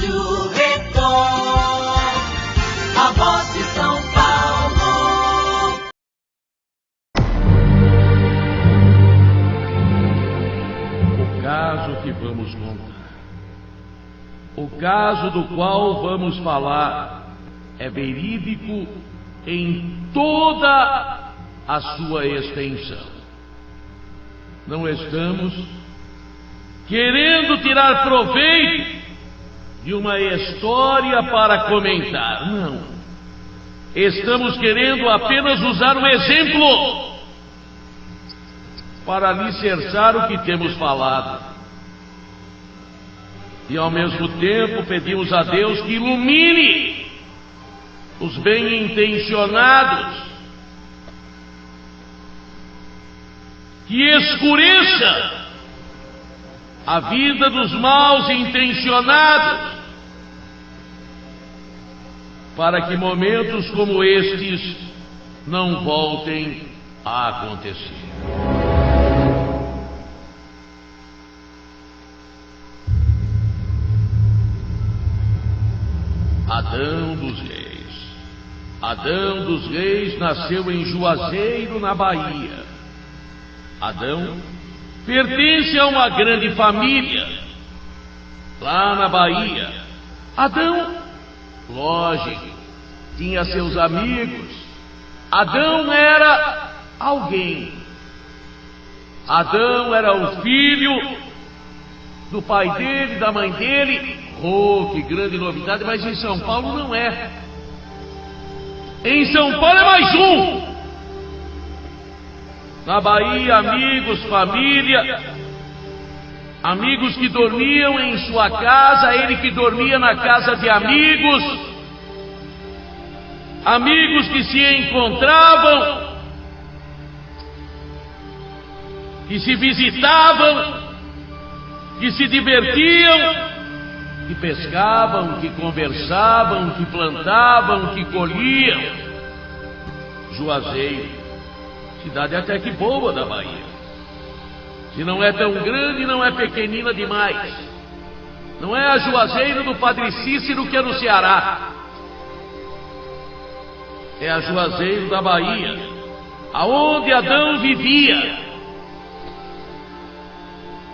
Rádio Record, a voz de São Paulo. O caso que vamos contar, o caso do qual vamos falar, é verídico em toda a sua extensão. Não estamos querendo tirar proveito de uma história para comentar, não. Estamos querendo apenas usar um exemplo para alicerçar o que temos falado. E ao mesmo tempo pedimos a Deus que ilumine os bem-intencionados, que escureça a vida dos mal-intencionados, para que momentos como estes não voltem a acontecer. Adão dos Reis. Adão dos Reis nasceu em Juazeiro, na Bahia. Adão pertence a uma grande família lá na Bahia. Adão, lógico, tinha seus amigos. Adão era alguém. Adão era o filho do pai dele, da mãe dele. Oh, que grande novidade, mas em São Paulo não é. Em São Paulo é mais um. Na Bahia, amigos, família, amigos que dormiam em sua casa, ele que dormia na casa de amigos, amigos que se encontravam, que se visitavam, que se divertiam, que pescavam, que conversavam, que plantavam, que colhiam. Juazeiro, cidade até que boa da Bahia. Se não é tão grande, não é pequenina demais. Não é a Juazeiro do Padre Cícero, que é no Ceará. É a Juazeiro da Bahia, aonde Adão vivia.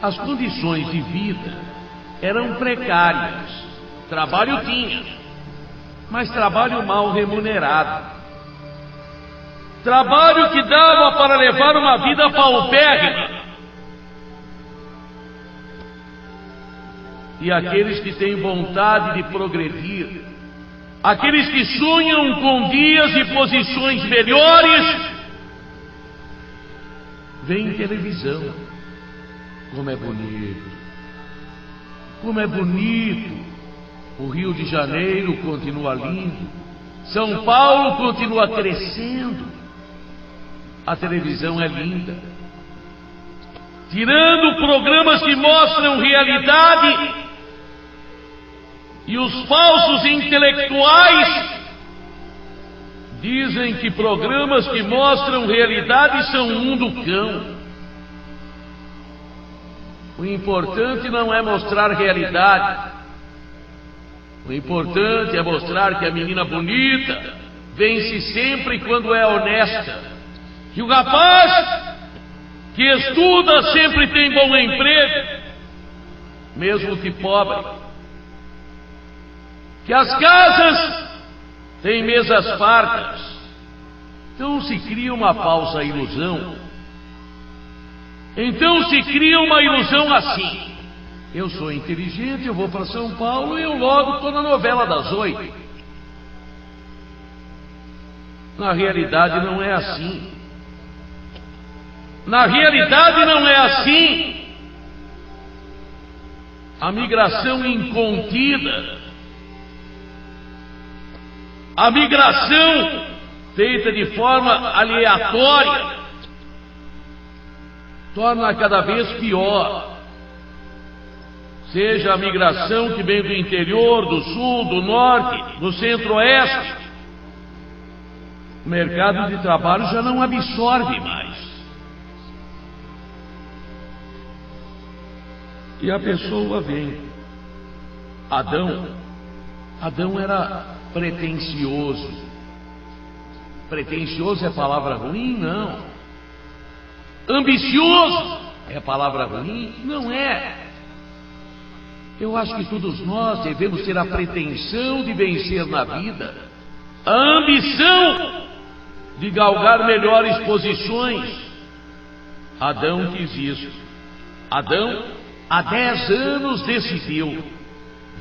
As condições de vida eram precárias. Trabalho tinha, mas trabalho mal remunerado. Trabalho que dava para levar uma vida paupérrima. E aqueles que têm vontade de progredir, aqueles que sonham com dias e posições melhores, veem televisão. Como é bonito, como é bonito. O Rio de Janeiro continua lindo, São Paulo continua crescendo. A televisão é linda, tirando programas que mostram realidade, e os falsos intelectuais dizem que programas que mostram realidade são um mundo cão. O importante não é mostrar realidade. O importante é mostrar que a menina bonita vence sempre quando é honesta, que o rapaz que estuda sempre tem bom emprego, mesmo que pobre, que as casas têm mesas fartas. Então se cria uma falsa ilusão. Então se cria uma ilusão assim: eu sou inteligente, eu vou para São Paulo e eu logo estou na novela das 8. Na realidade não é assim. Na realidade não é assim. A migração incontida, a migração feita de forma aleatória, torna cada vez pior. Seja a migração que vem do interior, do sul, do norte, do centro-oeste, o mercado de trabalho já não absorve mais. E a pessoa vem Adão era pretensioso. Pretensioso é palavra ruim? Não. Ambicioso é palavra ruim? Não é. Eu acho que todos nós devemos ter a pretensão de vencer na vida, a ambição de galgar melhores posições. Adão quis isso. Adão, há 10 anos, decidiu: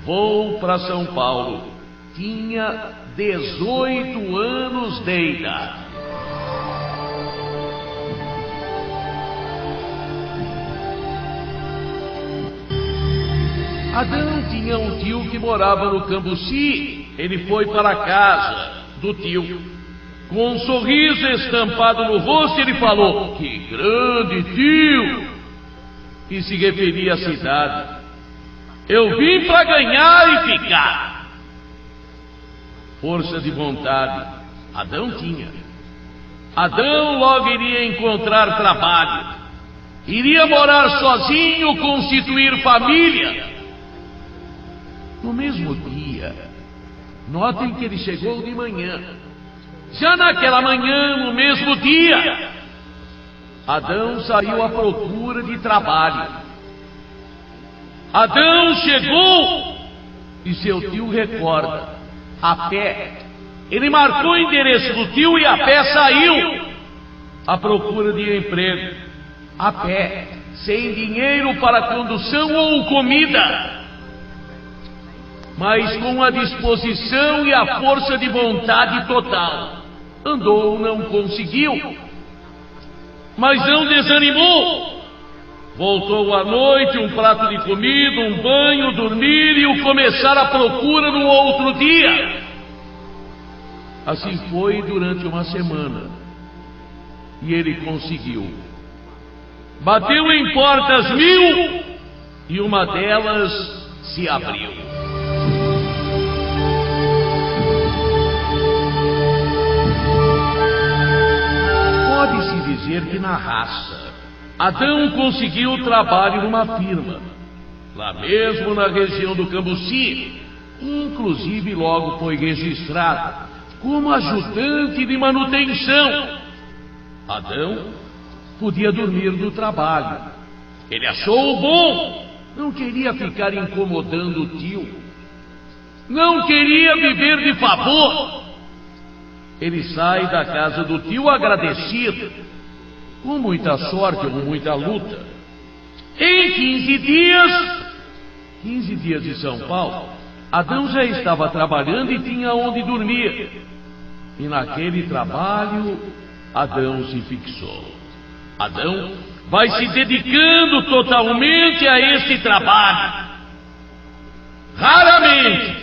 vou para São Paulo. Tinha 18 anos de idade. Adão tinha um tio que morava no Cambuci. Ele foi para a casa do tio. Com um sorriso estampado no rosto, ele falou: que grande tio! E se referia à cidade. Eu vim para ganhar e ficar. Força de vontade Adão tinha. Adão logo iria encontrar trabalho. Iria morar sozinho, constituir família. No mesmo dia, notem que ele chegou de manhã. Já naquela manhã, no mesmo dia, Adão saiu à procura de trabalho. Adão chegou e seu tio recorda, a pé. Ele marcou o endereço do tio e a pé saiu à procura de emprego. A pé, sem dinheiro para condução ou comida, mas com a disposição e a força de vontade total. Andou, não conseguiu, mas não desanimou. Voltou à noite, um prato de comida, um banho, dormir e o começar a procura no outro dia. Assim foi durante uma semana. E ele conseguiu. Bateu em portas 1000 e uma delas se abriu. Pode-se dizer que na raça, Adão conseguiu trabalho numa firma, lá mesmo na região do Cambuci. Inclusive logo foi registrado como ajudante de manutenção. Adão podia dormir no trabalho. Ele achou bom. Não queria ficar incomodando o tio. Não queria viver de favor. Ele sai da casa do tio agradecido, com muita sorte ou muita luta. Em 15 dias de São Paulo, Adão já estava trabalhando e tinha onde dormir. E naquele trabalho, Adão se fixou. Adão vai se dedicando totalmente a esse trabalho. Raramente,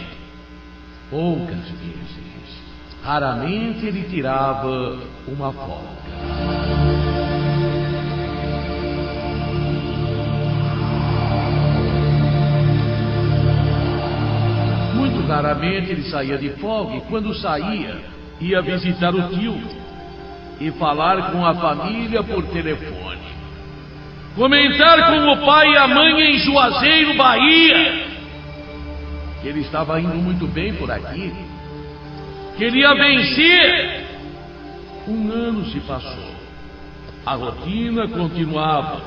poucas vezes, raramente ele tirava uma folga. Muito raramente ele saía de folga e quando saía, ia visitar o tio e falar com a família por telefone. Comentar com o pai e a mãe em Juazeiro, Bahia, que ele estava indo muito bem por aqui, que ele ia vencer. Um ano se passou. A rotina continuava.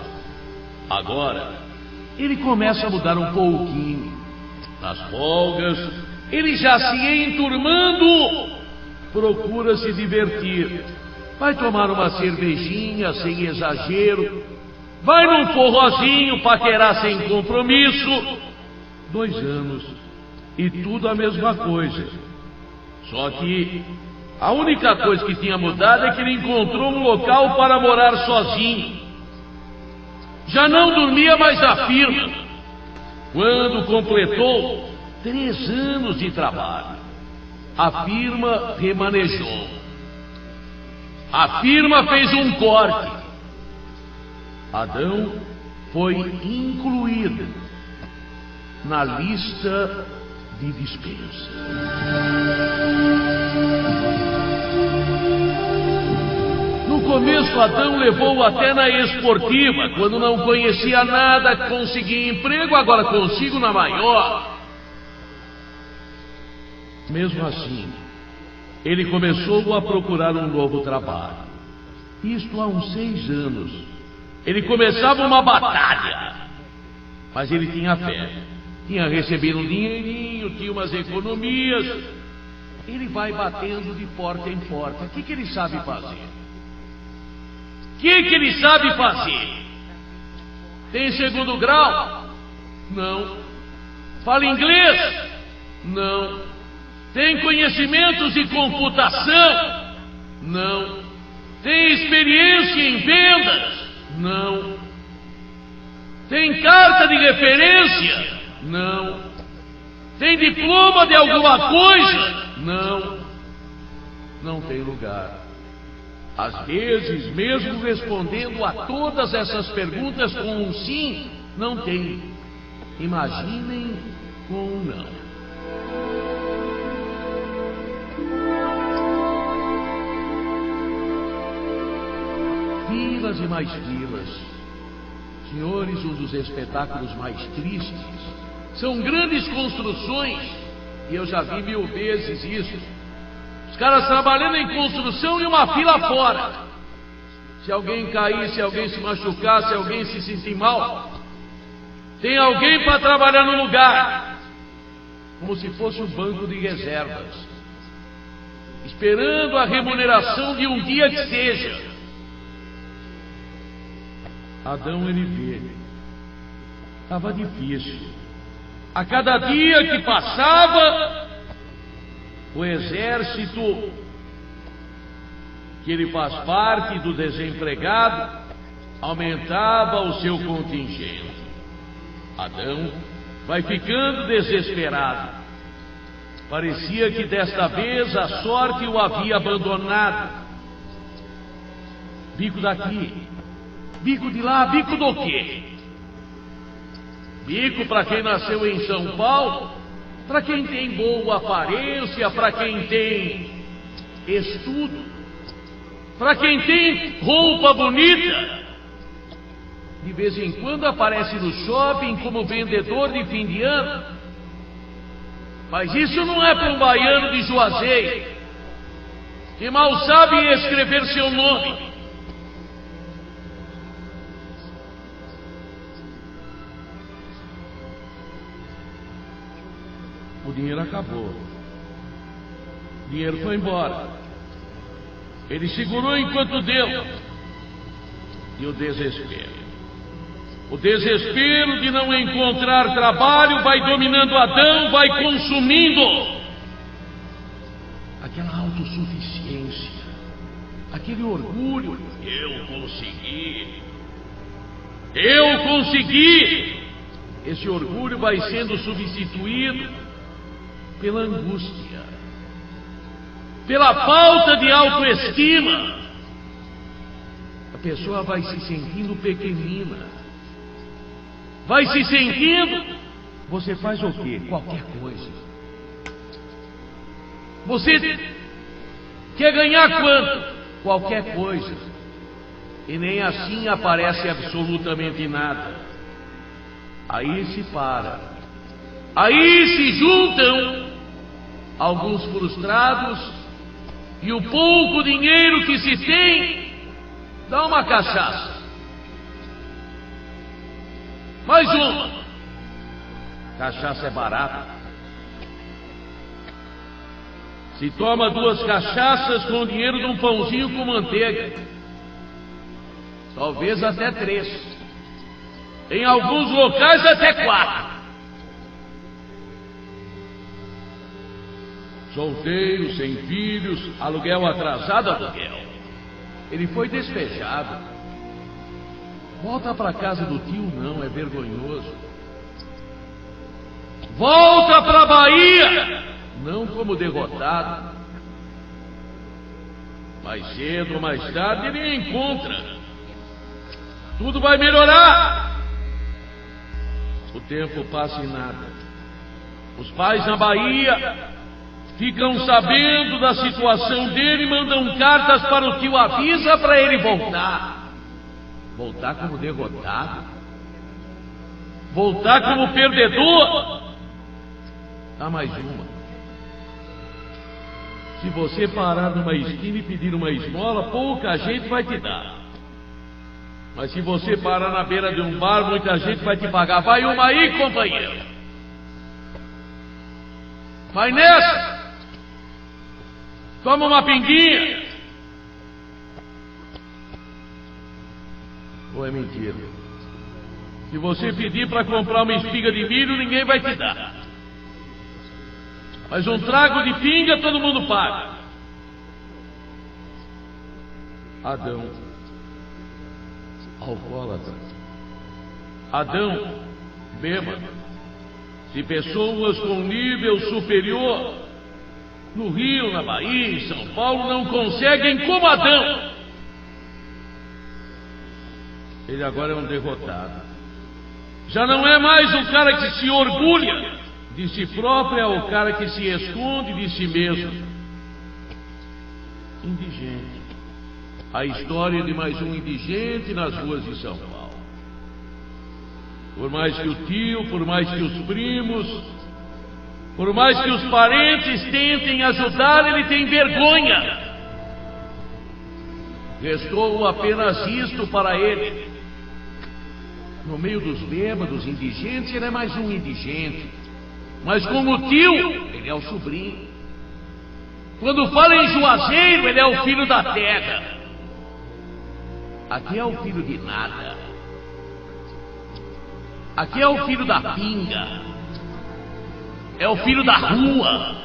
Agora, ele começa a mudar um pouquinho. Nas folgas, ele já se enturmando, procura se divertir. Vai tomar uma cervejinha sem exagero. Vai num forrozinho paquerar sem compromisso. 2 anos e tudo a mesma coisa. Só que a única coisa que tinha mudado é que ele encontrou um local para morar sozinho. Já não dormia mais na firma. Quando completou 3 anos de trabalho, a firma remanejou. A firma fez um corte. Adão foi incluído na lista de dispensa. No começo, Adão levou até na esportiva. Quando não conhecia nada, consegui emprego, agora consigo na maior. Mesmo assim, ele começou a procurar um novo trabalho. Isto há uns 6 anos. Ele começava uma batalha, mas ele tinha fé. Tinha recebido um dinheirinho, tinha umas economias. Ele vai batendo de porta em porta. O que ele sabe fazer? O que ele sabe fazer? Tem 2º grau? Não. Fala inglês? Não. Tem conhecimentos de computação? Não. Tem experiência em vendas? Não. Tem carta de referência? Não. Tem diploma de alguma coisa? Não. Não tem lugar. Às vezes, mesmo respondendo a todas essas perguntas com um sim, não tem. Imaginem com um não. Filas e mais filas. Senhores, um dos espetáculos mais tristes são grandes construções, e eu já vi 1000 vezes isso. Os caras trabalhando em construção e uma fila fora. Se alguém cair, se alguém se machucar, se alguém se sentir mal, tem alguém para trabalhar no lugar, como se fosse um banco de reservas, esperando a remuneração de um dia que seja. Adão, ele vê, estava difícil. A cada dia que passava, o exército, que ele faz parte do desempregado, aumentava o seu contingente. Adão vai ficando desesperado. Parecia que desta vez a sorte o havia abandonado. Bico daqui, bico de lá, bico do quê? Bico para quem nasceu em São Paulo, para quem tem boa aparência, para quem tem estudo, para quem tem roupa bonita. De vez em quando aparece no shopping como vendedor de fim de ano. Mas isso não é para um baiano de Juazeiro, que mal sabe escrever seu nome. O dinheiro acabou. O dinheiro foi embora. Ele segurou enquanto deu. E o desespero. O desespero de não encontrar trabalho vai dominando Adão, vai consumindo. Aquela autossuficiência, aquele orgulho. Eu consegui. Eu consegui. Esse orgulho vai sendo substituído pela angústia, pela falta de autoestima. A pessoa vai se sentindo pequenina. Vai se sentindo. Você faz o quê? Qualquer coisa. Você quer ganhar quanto? Qualquer coisa. E nem assim aparece absolutamente nada. Aí se para. Aí se juntam alguns frustrados, e o pouco dinheiro que se tem, dá uma cachaça. Mais uma. Cachaça é barata. Se toma 2 cachaças com o dinheiro de um pãozinho com manteiga. Talvez até 3. Em alguns locais até 4. Solteiro, sem filhos, aluguel atrasado, aluguel. Ele foi despejado. Volta para casa do tio, não, é vergonhoso. Volta para a Bahia, não como derrotado. Mais cedo ou mais tarde ele encontra. Tudo vai melhorar. O tempo passa em nada. Os pais na Bahia ficam sabendo da situação dele e mandam cartas para o tio, avisa para ele voltar. Voltar como derrotado? Voltar como perdedor? Dá mais uma. Se você parar numa esquina e pedir uma esmola, pouca gente vai te dar. Mas se você parar na beira de um bar, muita gente vai te pagar. Vai uma aí, companheiro. Vai nessa. Toma uma pinguinha. Ou é mentira? Se você pedir para comprar uma espiga de milho, ninguém vai te dar. Mas um trago de pinga todo mundo paga. Adão, alcoólatra. Adão, bêbado. Se pessoas com nível superior, no Rio, na Bahia, em São Paulo, não conseguem como Adão, ele agora é um derrotado. Já não é mais o cara que se orgulha de si próprio, é o cara que se esconde de si mesmo. Indigente. A história de mais um indigente nas ruas de São Paulo. Por mais que o tio, por mais que os primos, por mais que os parentes tentem ajudar, ele tem vergonha. Restou apenas isto para ele. No meio dos bêbados, indigentes, ele é mais um indigente. Mas como o tio, ele é o sobrinho. Quando fala em Juazeiro, ele é o filho da terra. Aqui é o filho de nada. Aqui é o filho da pinga. É o filho da rua.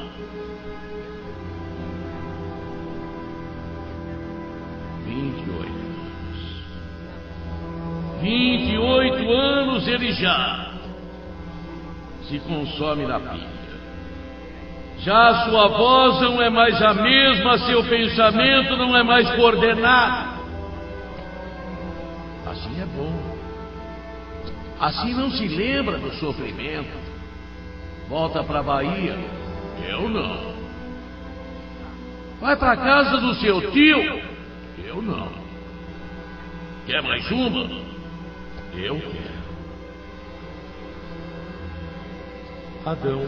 anos. 28 anos ele já se consome na pinga. Já sua voz não é mais a mesma, seu pensamento não é mais coordenado. Assim é bom. Assim não se lembra do sofrimento. Volta para a Bahia. Eu não. Vai para a casa do seu tio. Eu não. Quer mais uma? Eu quero. Adão.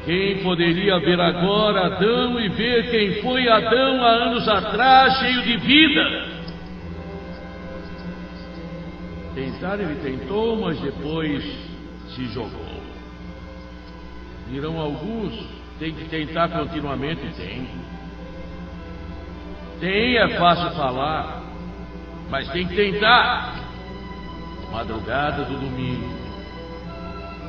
Quem poderia ver agora Adão e ver quem foi Adão há anos atrás, cheio de vida? Tentar ele tentou, mas depois se jogou. Dirão alguns, tem que tentar continuamente. Tem, é fácil falar, mas tem que tentar. Madrugada do domingo.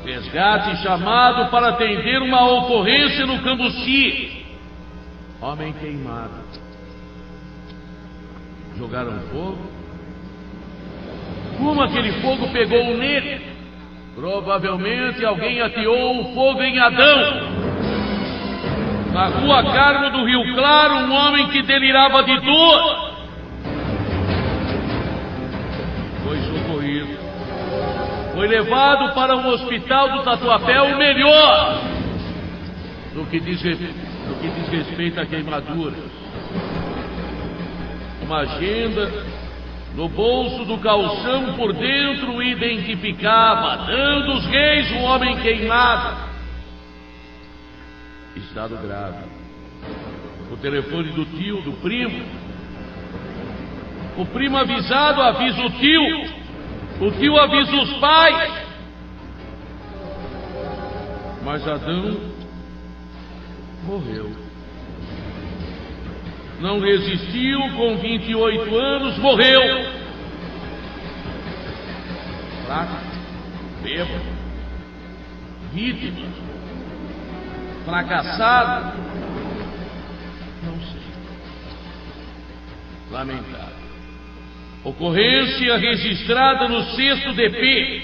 Resgate chamado para atender uma ocorrência no Cambuci. Homem queimado. Jogaram fogo. Como aquele fogo pegou nele? Provavelmente alguém ateou o fogo em Adão. Na rua Carmo do Rio Claro, um homem que delirava de dor foi socorrido. Foi levado para um hospital do Tatuapé, o melhor no que diz respeito a queimaduras. Uma agenda no bolso do calção por dentro identificava Adão dos Reis, um homem queimado. Estado grave. O telefone do tio, do primo. O primo avisado avisa o tio. O tio avisa os pais. Mas Adão morreu. Não resistiu, com 28 anos, morreu. Fraco, bêbado, vítima, fracassado, não sei. Lamentável. Ocorrência registrada no 6º DP.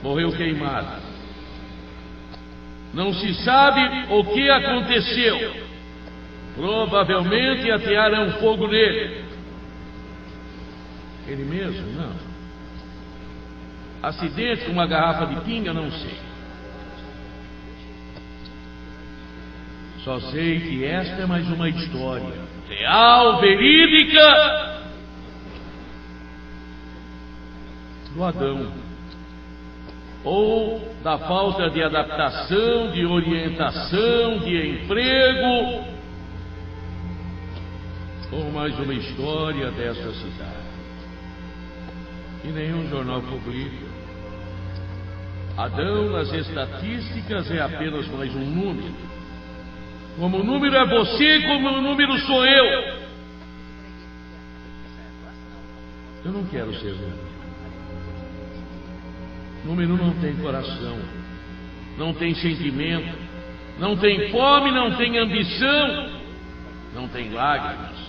Morreu queimado. Não se sabe o que aconteceu. Provavelmente atearam fogo nele. Ele mesmo? Não. Acidente com uma garrafa de pinga? Não sei. Só sei que esta é mais uma história real, verídica, do Adão ou da falta de adaptação, de orientação, de emprego, ou mais uma história dessa cidade. E nenhum jornal publica. Adão, nas estatísticas, é apenas mais um número. Como o número é você, como o número sou eu. Eu não quero ser número. Número não tem coração, não tem sentimento, não tem fome, não tem ambição, não tem lágrimas.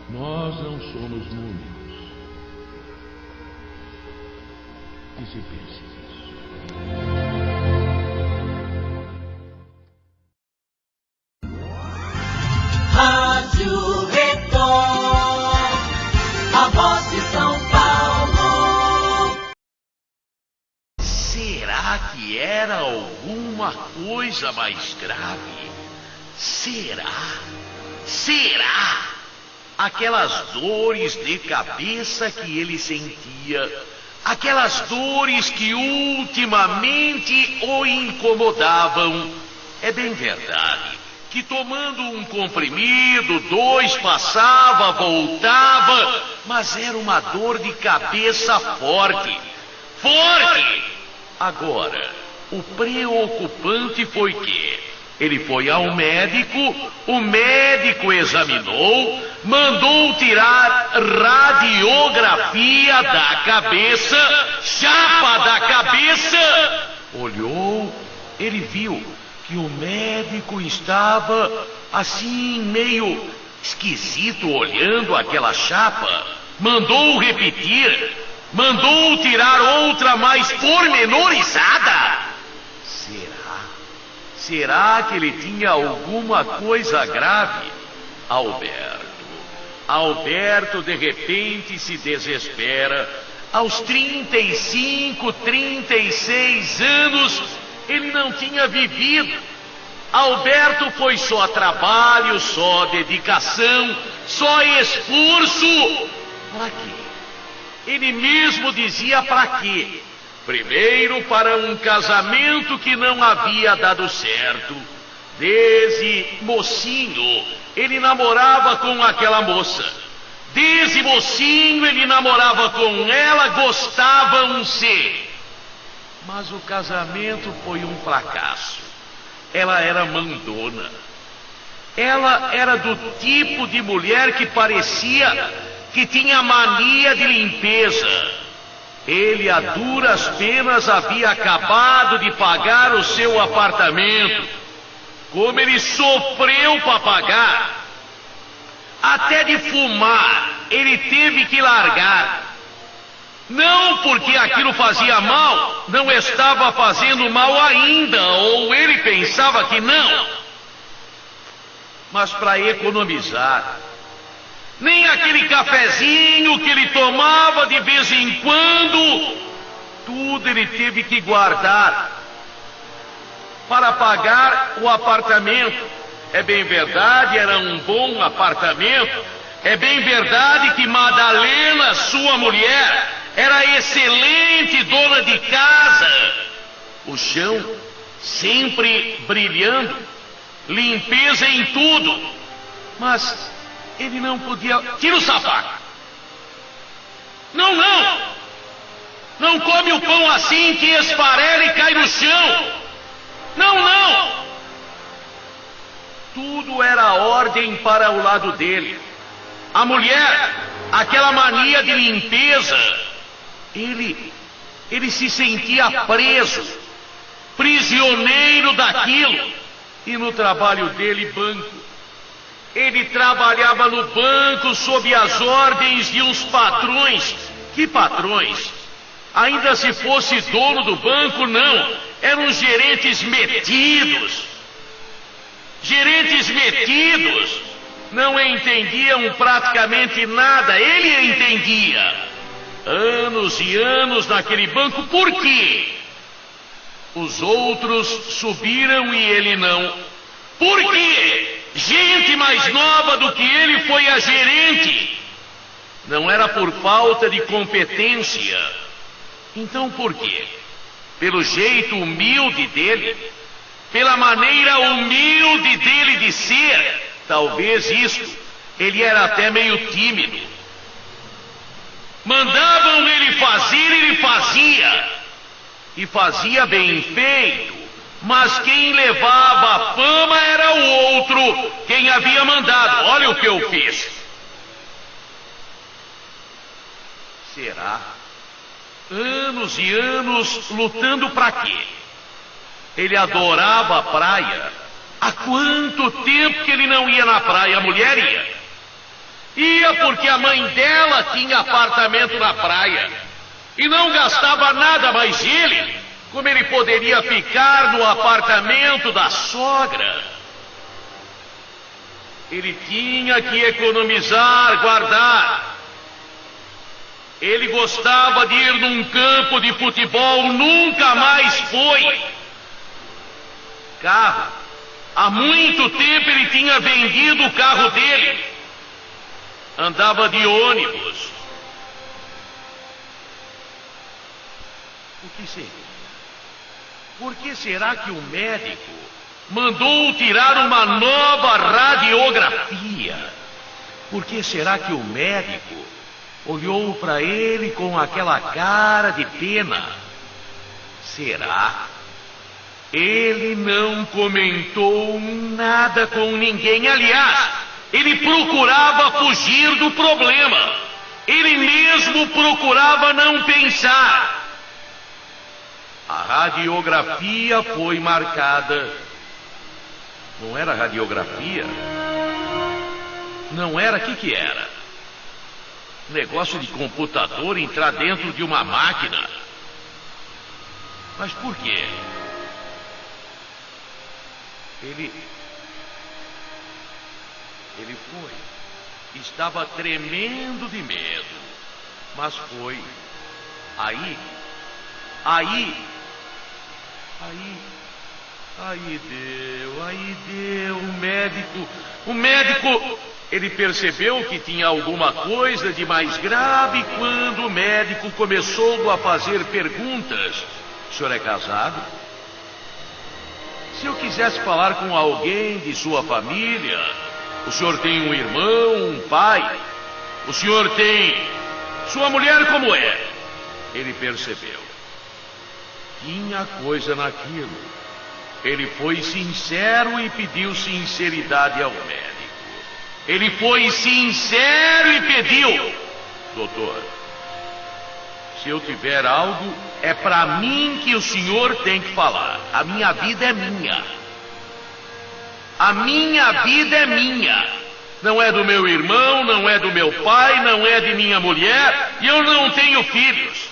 Nós não somos números. Que se pense nisso. Rádio Record, a voz de São Paulo. Será que era alguma coisa mais grave? Será? Aquelas dores de cabeça que ele sentia, aquelas dores que ultimamente o incomodavam. É bem verdade que tomando um comprimido, 2 passava, voltava, mas era uma dor de cabeça forte. Agora, o preocupante foi que ele foi ao médico, o médico examinou, mandou tirar radiografia da cabeça, chapa da cabeça. Olhou, ele viu que o médico estava assim meio esquisito olhando aquela chapa. Mandou repetir, mandou tirar outra mais pormenorizada. Será que ele tinha alguma coisa grave? Alberto de repente se desespera. Aos 35, 36 anos, ele não tinha vivido. Alberto foi só trabalho, só dedicação, só esforço. Para quê? Ele mesmo dizia para quê? Primeiro, para um casamento que não havia dado certo. Desde mocinho, ele namorava com aquela moça. Desde mocinho, ele namorava com ela, gostavam-se. Mas o casamento foi um fracasso. Ela era mandona. Ela era do tipo de mulher que parecia que tinha mania de limpeza. Ele, a duras penas, havia acabado de pagar o seu apartamento. Como ele sofreu para pagar. Até de fumar, ele teve que largar. Não porque aquilo fazia mal, não estava fazendo mal ainda, ou ele pensava que não. Mas para economizar. Nem aquele cafezinho que ele tomava de vez em quando, tudo ele teve que guardar para pagar o apartamento. É bem verdade, era um bom apartamento. É bem verdade que Madalena, sua mulher, era excelente dona de casa. O chão sempre brilhando, limpeza em tudo. Mas ele não podia... Tira o sapato. Não come o pão assim que esfarela e cai no chão. Não. Tudo era ordem para o lado dele. A mulher, aquela mania de limpeza. Ele se sentia preso, prisioneiro daquilo. E no trabalho dele, banco. Ele trabalhava no banco sob as ordens de uns patrões. Que patrões? Ainda se fosse dono do banco, não. Eram gerentes metidos. Gerentes metidos. Não entendiam praticamente nada. Ele entendia. Anos e anos naquele banco. Por quê? Os outros subiram e ele não. Por quê? Gente mais nova do que ele foi a gerente. Não era por falta de competência. Então por quê? Pelo jeito humilde dele? Pela maneira humilde dele de ser? Talvez isso. Ele era até meio tímido. Mandavam ele fazer, ele fazia. E fazia bem feito. Mas quem levava a fama era o outro, quem havia mandado. Olha o que eu fiz. Será? Anos e anos lutando para quê? Ele adorava a praia. Há quanto tempo que ele não ia na praia? A mulher ia. Ia porque a mãe dela tinha apartamento na praia. E não gastava nada, mas ele, como ele poderia ficar no apartamento da sogra? Ele tinha que economizar, guardar. Ele gostava de ir num campo de futebol, nunca mais foi. Carro. Há muito tempo ele tinha vendido o carro dele. Andava de ônibus. O que seria? Por que será que o médico mandou tirar uma nova radiografia? Por que será que o médico olhou para ele com aquela cara de pena? Será? Ele não comentou nada com ninguém. Aliás, ele procurava fugir do problema. Ele mesmo procurava não pensar. A radiografia foi marcada. Não era radiografia? Não era? O que era? Negócio de computador entrar dentro de uma máquina. Mas por quê? Ele foi. Estava tremendo de medo. Mas foi. Aí deu. O médico, ele percebeu que tinha alguma coisa de mais grave quando o médico começou a fazer perguntas. O senhor é casado? Se eu quisesse falar com alguém de sua família, o senhor tem um irmão, um pai? O senhor tem... Sua mulher como é? Ele percebeu. Tinha coisa naquilo. Ele foi sincero e pediu sinceridade ao médico. Ele foi sincero e pediu: doutor, se eu tiver algo, é para mim que o senhor tem que falar. A minha vida é minha. A minha vida é minha. Não é do meu irmão, não é do meu pai, não é de minha mulher, e eu não tenho filhos.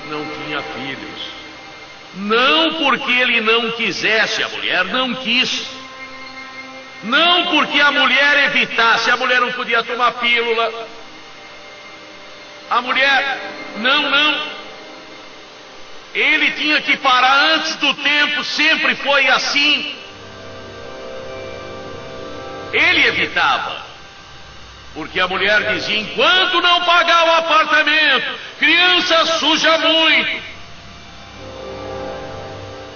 Não tinha filhos. Não porque ele não quisesse, a mulher não quis. Não porque a mulher evitasse, a mulher não podia tomar pílula. A mulher, não. Ele tinha que parar antes do tempo, sempre foi assim. Ele evitava. Porque a mulher dizia: enquanto não pagar o apartamento, criança suja muito.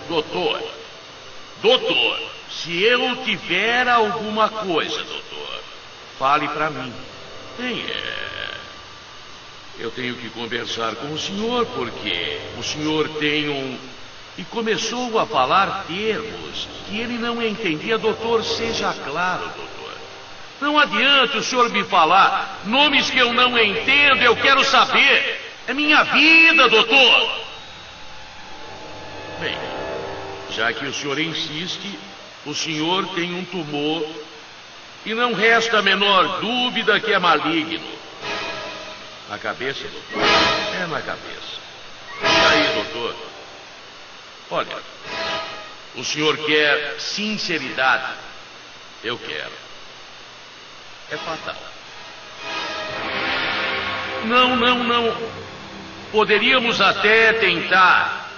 Doutor, se eu tiver alguma coisa, doutor, fale para mim. Eu tenho que conversar com o senhor, porque o senhor tem um... E começou a falar termos que ele não entendia. Doutor, seja claro, doutor. Não adianta o senhor me falar nomes que eu não entendo, eu quero saber. É minha vida, doutor. Bem, já que o senhor insiste, o senhor tem um tumor e não resta a menor dúvida que é maligno. Na cabeça, doutor? É na cabeça. E aí, doutor? Olha, o senhor quer sinceridade? Eu quero. É fatal. Não. Poderíamos até tentar.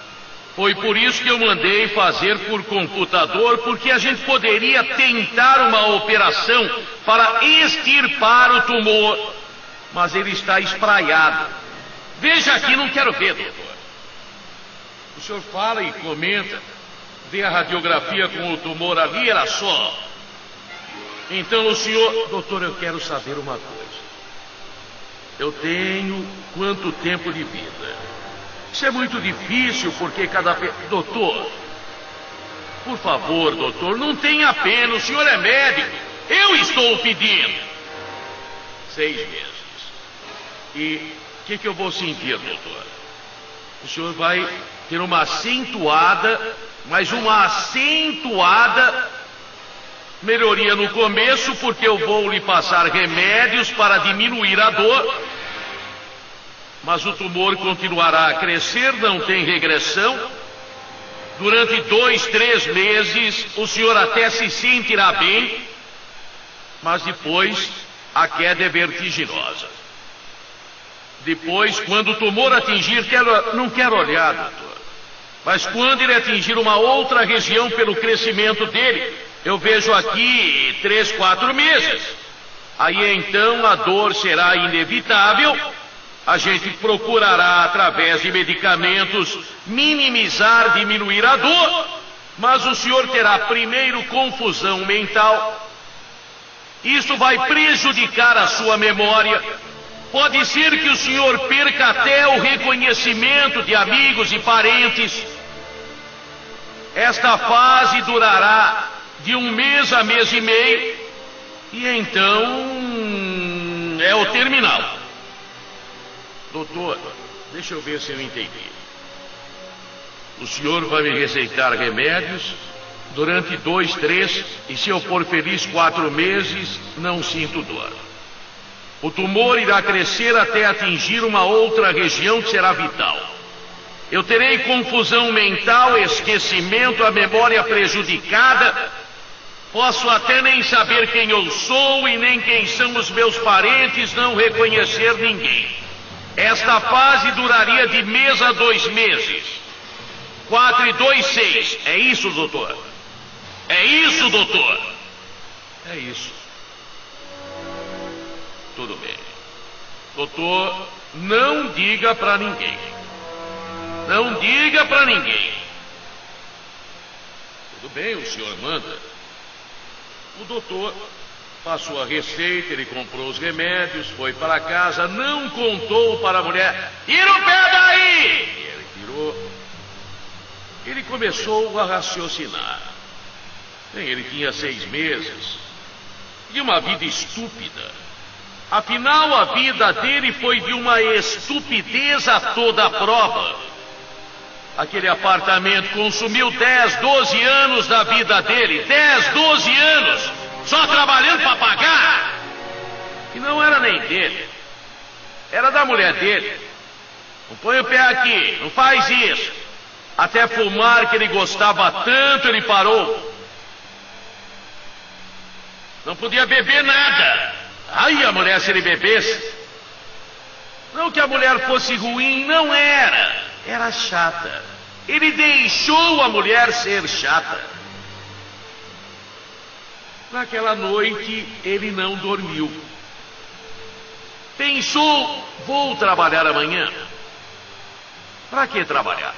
Foi por isso que eu mandei fazer por computador, porque a gente poderia tentar uma operação para extirpar o tumor. Mas ele está espraiado. Veja aqui, não quero ver, doutor. O senhor fala e comenta, vê a radiografia com o tumor ali, era só. Então o senhor... Doutor, eu quero saber uma coisa. Eu tenho quanto tempo de vida? Isso é muito difícil, porque cada... Doutor, por favor, doutor, não tenha pena, o senhor é médico. Eu estou pedindo. 6 meses. E o que eu vou sentir, doutor? O senhor vai ter uma acentuada, mas uma acentuada melhoria no começo, porque eu vou lhe passar remédios para diminuir a dor, mas o tumor continuará a crescer, não tem regressão. Durante 2, 3 meses, o senhor até se sentirá bem, mas depois a queda é vertiginosa. Depois, quando o tumor atingir, não quero olhar, doutor, mas quando ele atingir uma outra região pelo crescimento dele, eu vejo aqui 3, 4 meses. Aí então a dor será inevitável. A gente procurará, através de medicamentos, minimizar, diminuir a dor, mas o senhor terá primeiro confusão mental. Isso vai prejudicar a sua memória. Pode ser que o senhor perca até o reconhecimento de amigos e parentes. Esta fase durará de 1 mês a mês e meio, e então é o terminal. Doutor, deixa eu ver se eu entendi. O senhor vai me receitar remédios durante 2, 3, e se eu for feliz 4 meses, não sinto dor. O tumor irá crescer até atingir uma outra região que será vital. Eu terei confusão mental, esquecimento, a memória prejudicada. Posso até nem saber quem eu sou e nem quem são os meus parentes, não reconhecer ninguém. Esta fase duraria de mês a 2 meses. 4 e 2, 6. É isso, doutor? É isso, doutor? É isso. Tudo bem. Doutor, não diga para ninguém. Não diga para ninguém. Tudo bem, o senhor manda. O doutor passou a receita, ele comprou os remédios, foi para casa, não contou para a mulher. Tira o pé daí! Ele tirou. Ele começou a raciocinar. Bem, ele tinha 6 meses. E uma vida estúpida. Afinal, a vida dele foi de uma estupidez a toda a prova. Aquele apartamento consumiu 10, 12 anos da vida dele. 10, 12 anos. Só trabalhando para pagar. E não era nem dele. Era da mulher dele. Não põe o pé aqui, não faz isso. Até fumar, que ele gostava tanto, ele parou. Não podia beber nada. Ai, a mulher, se ele bebesse. Não que a mulher fosse ruim, não era. Era chata. Ele deixou a mulher ser chata. Naquela noite, ele não dormiu. Pensou, vou trabalhar amanhã. Para que trabalhar?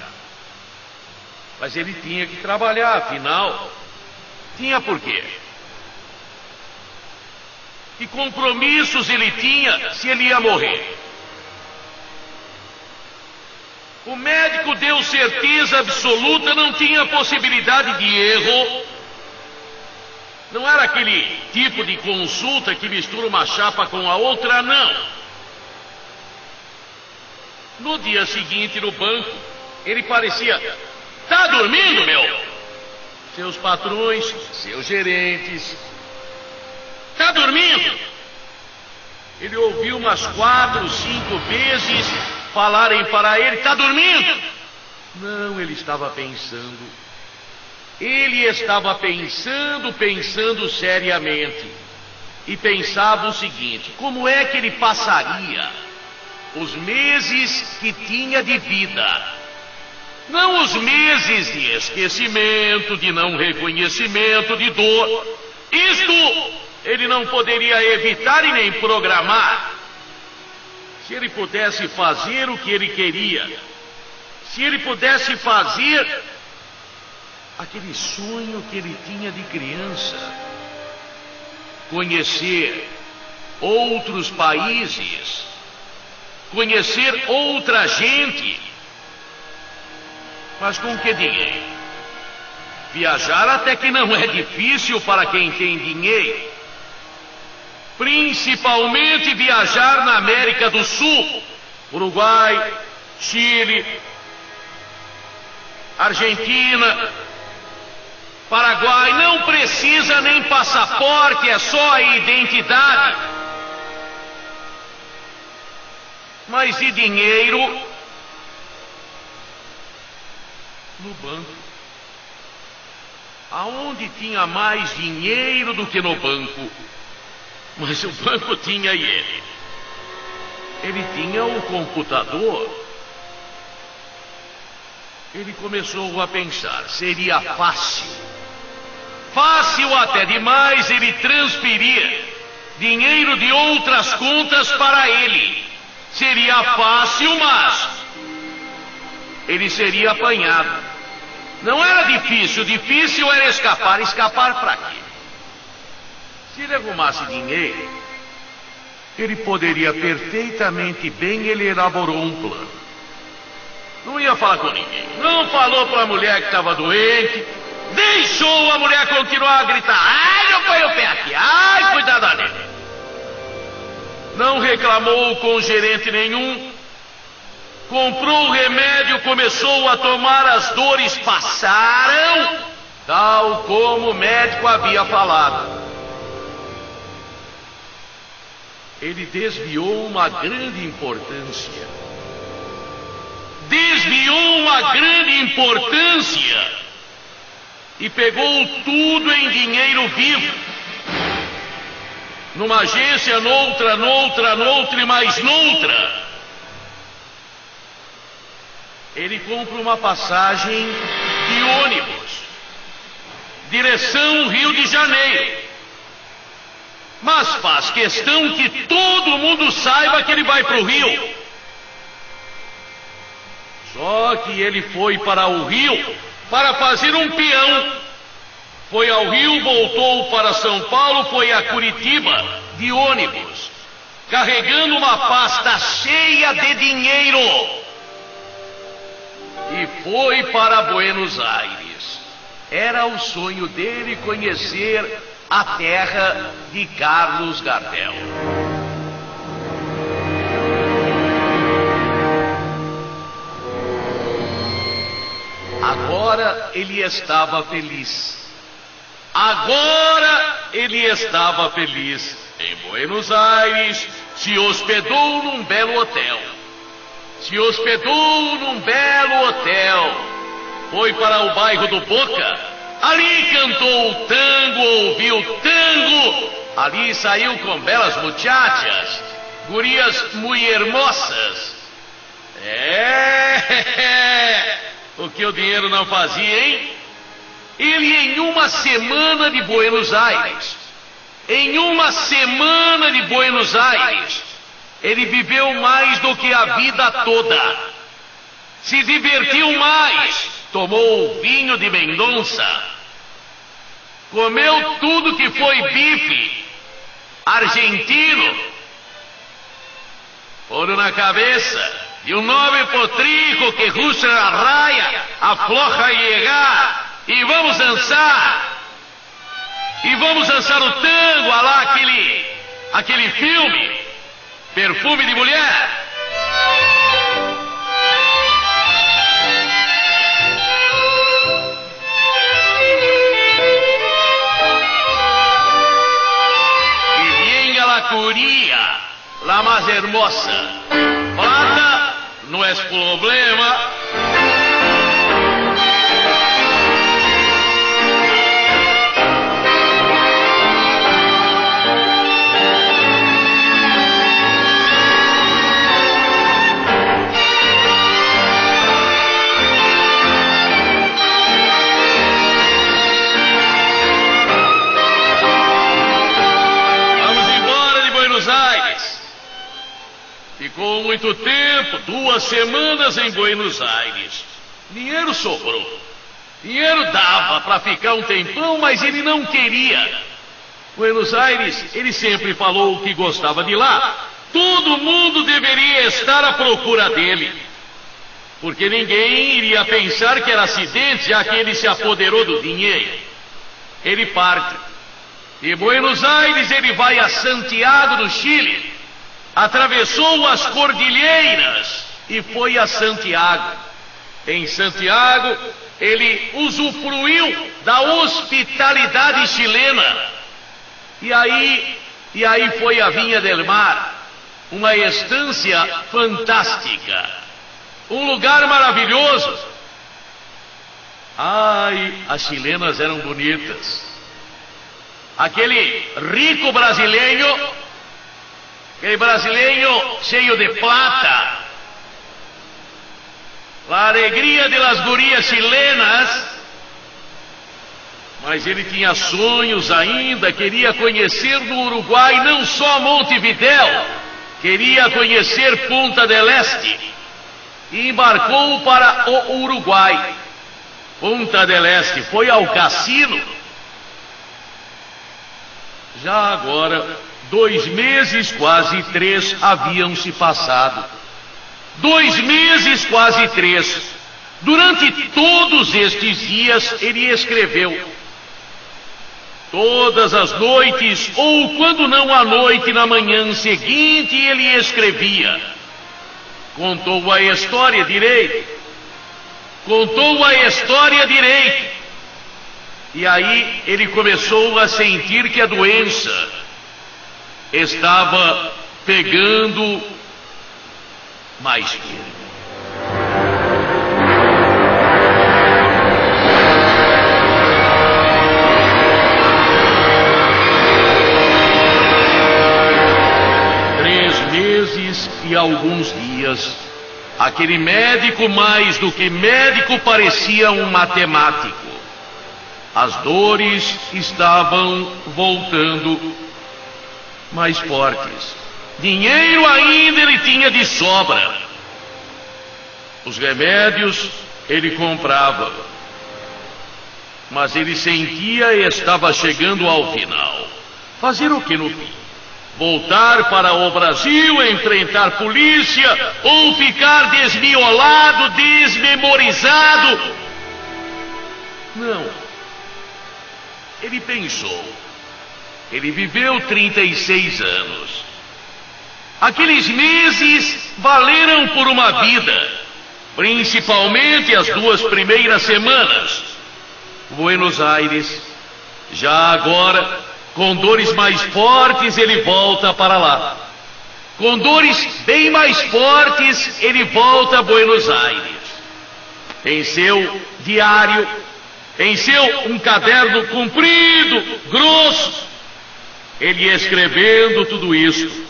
Mas ele tinha que trabalhar, afinal. Tinha por quê? Que compromissos ele tinha se ele ia morrer? O médico deu certeza absoluta, não tinha possibilidade de erro. Não era aquele tipo de consulta que mistura uma chapa com a outra, não. No dia seguinte, no banco, ele parecia... Tá dormindo, meu? Seus patrões, seus gerentes... Tá dormindo? Ele ouviu umas 4, 5 vezes falarem para ele, tá dormindo? Não, ele estava pensando. Ele estava pensando seriamente. E pensava o seguinte: como é que ele passaria os meses que tinha de vida? Não os meses de esquecimento, de não reconhecimento, de dor. Isto ele não poderia evitar e nem programar. Se ele pudesse fazer o que ele queria, se ele pudesse fazer aquele sonho que ele tinha de criança, conhecer outros países, conhecer outra gente, mas com que dinheiro? Viajar até que não é difícil para quem tem dinheiro, principalmente viajar na América do Sul, Uruguai, Chile, Argentina, Paraguai. Não precisa nem passaporte, é só a identidade. Mas e dinheiro? No banco. Aonde tinha mais dinheiro do que no banco? Mas o banco tinha e ele? Ele tinha o computador. Ele começou a pensar, seria fácil até demais ele transferir dinheiro de outras contas para ele. Seria fácil, mas ele seria apanhado. Não era difícil, difícil era escapar. Escapar para quê? Se ele arrumasse dinheiro, ele poderia perfeitamente bem, ele elaborou um plano. Não ia falar com ninguém. Não falou para a mulher que estava doente. Deixou a mulher continuar a gritar. Ai, não põe o pé aqui. Ai, cuidado dele. Não reclamou com gerente nenhum. Comprou o remédio, começou a tomar, as dores passaram, tal como o médico havia falado. Ele desviou uma grande importância. Desviou uma grande importância e pegou tudo em dinheiro vivo. Numa agência, noutra e mais noutra. Ele compra uma passagem de ônibus, direção Rio de Janeiro. Mas faz questão que todo mundo saiba que ele vai para o Rio. Só que ele foi para o Rio para fazer um peão. Foi ao Rio, voltou para São Paulo, foi a Curitiba de ônibus, carregando uma pasta cheia de dinheiro. E foi para Buenos Aires. Era o sonho dele conhecer a terra de Carlos Gardel. Agora ele estava feliz. Agora ele estava feliz. Em Buenos Aires, se hospedou num belo hotel. Foi para o bairro do Boca. Ali cantou o tango, ouviu tango. Ali saiu com belas muchachas, gurias muy hermosas. O que o dinheiro não fazia, hein? Ele em uma semana de Buenos Aires, ele viveu mais do que a vida toda. Se divertiu mais, tomou vinho de Mendonça, comeu tudo que foi bife argentino, ouro na cabeça, e um nome potrico que russa na raia, afloja e llegar, e vamos dançar o tango, lá aquele filme, Perfume de Mulher. Curia, la más hermosa. Plata no es problema. Ficou muito tempo, 2 semanas em Buenos Aires. Dinheiro sobrou. Dinheiro dava para ficar um tempão, mas ele não queria. Buenos Aires, ele sempre falou que gostava de lá. Todo mundo deveria estar à procura dele. Porque ninguém iria pensar que era acidente, já que ele se apoderou do dinheiro. Ele parte. De Buenos Aires ele vai a Santiago do Chile. Atravessou as cordilheiras e foi a Santiago. Em Santiago, ele usufruiu da hospitalidade chilena. E aí foi a Vinha del Mar, uma estância fantástica, um lugar maravilhoso. Ai, as chilenas eram bonitas. Aquele rico brasileiro, aquele brasileiro cheio de plata, a alegria de las gurias chilenas. Mas ele tinha sonhos ainda, queria conhecer no Uruguai não só Montevidéu, queria conhecer Punta del Este. E embarcou para o Uruguai. Punta del Este, foi ao cassino. Já agora, 2 meses, quase 3, haviam se passado. 2 meses, quase 3. Durante todos estes dias, ele escreveu. Todas as noites, ou quando não à noite, na manhã seguinte, ele escrevia. Contou a história direito. Contou a história direito. E aí ele começou a sentir que a doença estava pegando mais firme. E alguns dias, aquele médico, mais do que médico, parecia um matemático. As dores estavam voltando mais fortes. Dinheiro ainda ele tinha de sobra. Os remédios ele comprava. Mas ele sentia e estava chegando ao final. Fazer o que no fim? Voltar para o Brasil, enfrentar polícia, ou ficar desmiolado, desmemorizado? Não. Ele pensou. Ele viveu 36 anos. Aqueles meses valeram por uma vida, principalmente as 2 primeiras semanas. Buenos Aires, já agora, com dores mais fortes, ele volta para lá. Com dores bem mais fortes, ele volta a Buenos Aires. Em seu diário, em seu um caderno comprido, grosso, ele escrevendo tudo isso.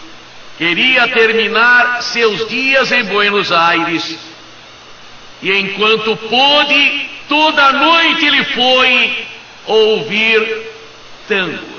Queria terminar seus dias em Buenos Aires. E enquanto pôde, toda noite ele foi ouvir tangos.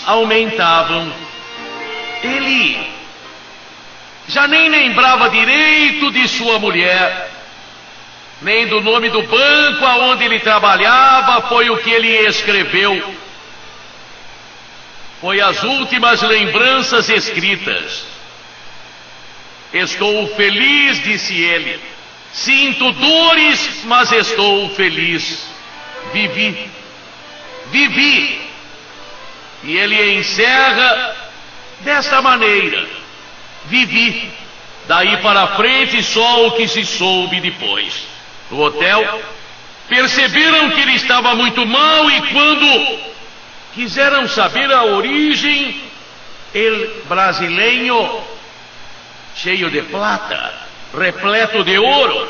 Aumentavam. Ele já nem lembrava direito de sua mulher, nem do nome do banco aonde ele trabalhava. Foi o que ele escreveu. Foi as últimas lembranças escritas. Estou feliz, disse ele. Sinto dores, mas estou feliz. Vivi. E ele encerra desta maneira. Vivi. Daí para frente só o que se soube depois. No hotel, perceberam que ele estava muito mal e quando quiseram saber a origem, el brasileño, cheio de plata, repleto de ouro.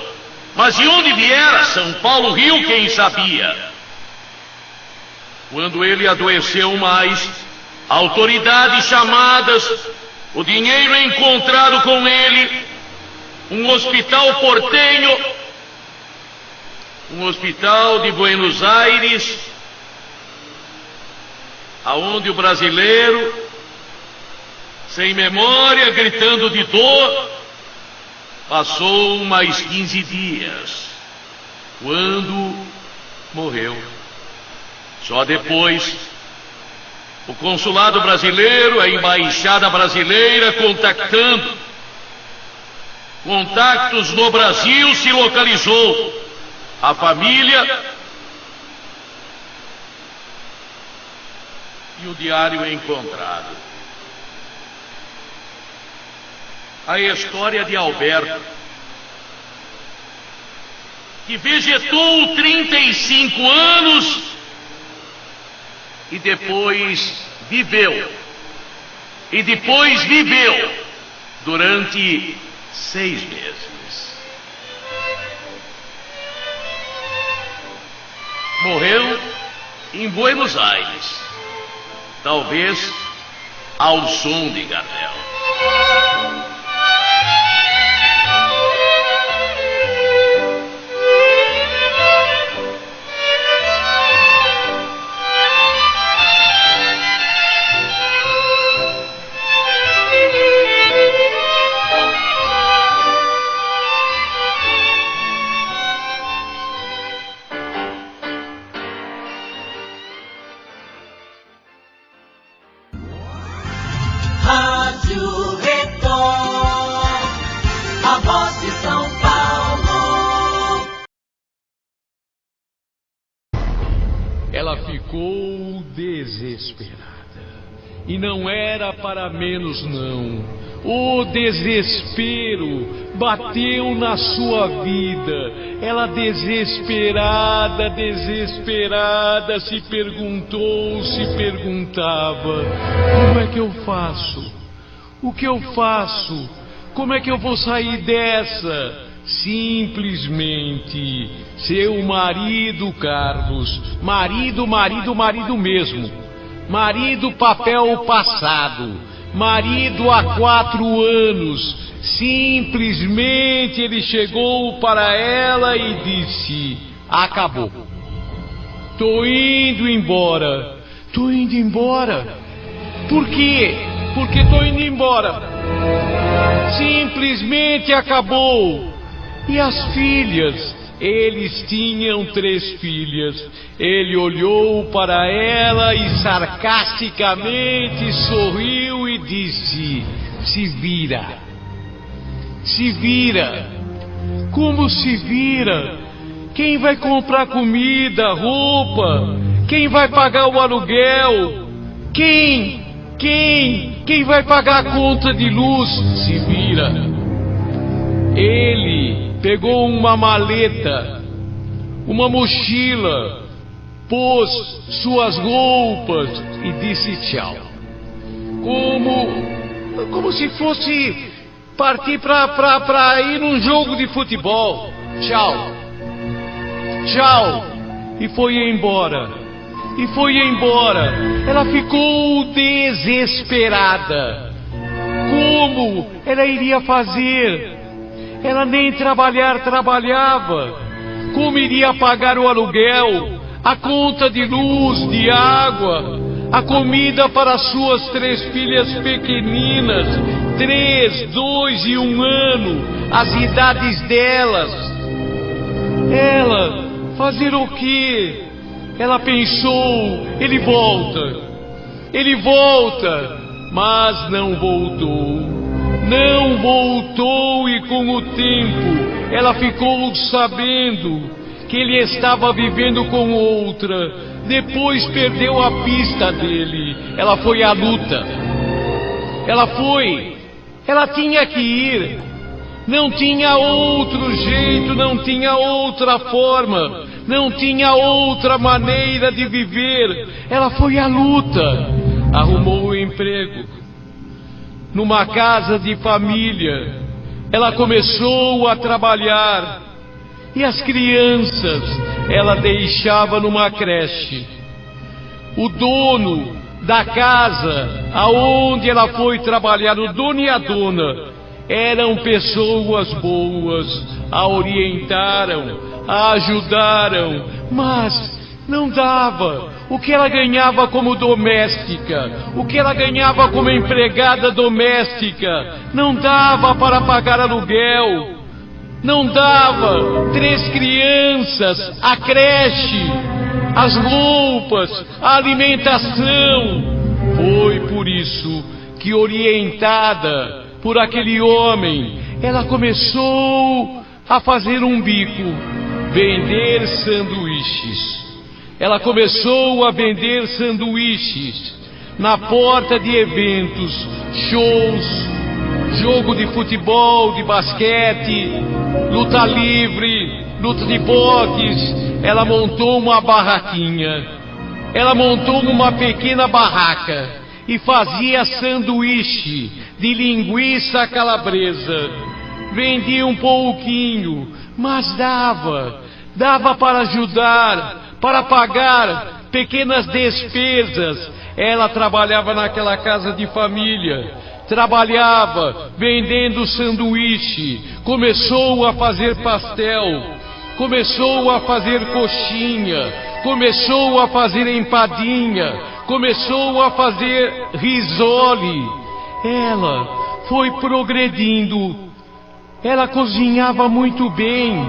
Mas de onde viera? São Paulo, Rio, quem sabia? Quando ele adoeceu mais, autoridades chamadas, o dinheiro encontrado com ele, um hospital portenho, um hospital de Buenos Aires, aonde o brasileiro, sem memória, gritando de dor, passou mais 15 dias, quando morreu. Só depois, o consulado brasileiro, a embaixada brasileira, contactando contatos no Brasil, se localizou a família e o diário encontrado. A história de Alberto, que vegetou 35 anos e depois viveu. E depois viveu durante 6 meses. Morreu em Buenos Aires, talvez ao som de Gardel. Rádio Record, a voz de São Paulo. Ela ficou desesperada. E não era para menos não. O desespero bateu na sua vida. Ela desesperada se perguntava: como é que eu faço? O que eu faço? Como é que eu vou sair dessa? Simplesmente seu marido, Carlos, marido mesmo, marido papel passado, marido há 4 anos, simplesmente ele chegou para ela e disse: acabou, tô indo embora. Por quê? Porque tô indo embora. Simplesmente acabou. E as filhas? Eles tinham 3 filhas. Ele olhou para ela e sarcasticamente sorriu e disse: se vira. Como se vira? Quem vai comprar comida, roupa? Quem vai pagar o aluguel? Quem vai pagar a conta de luz? Se vira. Ele pegou uma maleta, uma mochila, pôs suas roupas e disse tchau. Como se fosse partir para ir num jogo de futebol. Tchau. E foi embora. Ela ficou desesperada. Como ela iria fazer? Ela nem trabalhava. Como iria pagar o aluguel, a conta de luz, de água, a comida para suas 3 filhas pequeninas, 3, 2 e 1 ano, as idades delas? Ela fazer o quê? Ela pensou: ele volta, mas não voltou. E com o tempo ela ficou sabendo que ele estava vivendo com outra. Depois perdeu a pista dele. Ela foi à luta. Ela tinha que ir. Não tinha outro jeito, não tinha outra forma. não tinha outra maneira de viver. Ela foi à luta, arrumou um emprego numa casa de família. Ela começou a trabalhar e as crianças ela deixava numa creche. O dono da casa aonde ela foi trabalhar, o dono e a dona, eram pessoas boas, a orientaram, a ajudaram, mas não dava. O que ela ganhava como doméstica, o que ela ganhava como empregada doméstica, não dava para pagar aluguel, não dava. 3 crianças, a creche, as roupas, a alimentação. Foi por isso que, orientada por aquele homem, ela começou a fazer um bico, vender sanduíches. Ela começou a vender sanduíches na porta de eventos, shows, jogo de futebol, de basquete, luta livre, luta de boxe. Ela montou uma barraquinha, ela montou uma pequena barraca e fazia sanduíche de linguiça calabresa. Vendia um pouquinho, mas dava para ajudar, para pagar pequenas despesas. Ela trabalhava naquela casa de família, trabalhava vendendo sanduíche, começou a fazer pastel, começou a fazer coxinha, começou a fazer empadinha, começou a fazer risole. Ela foi progredindo, ela cozinhava muito bem,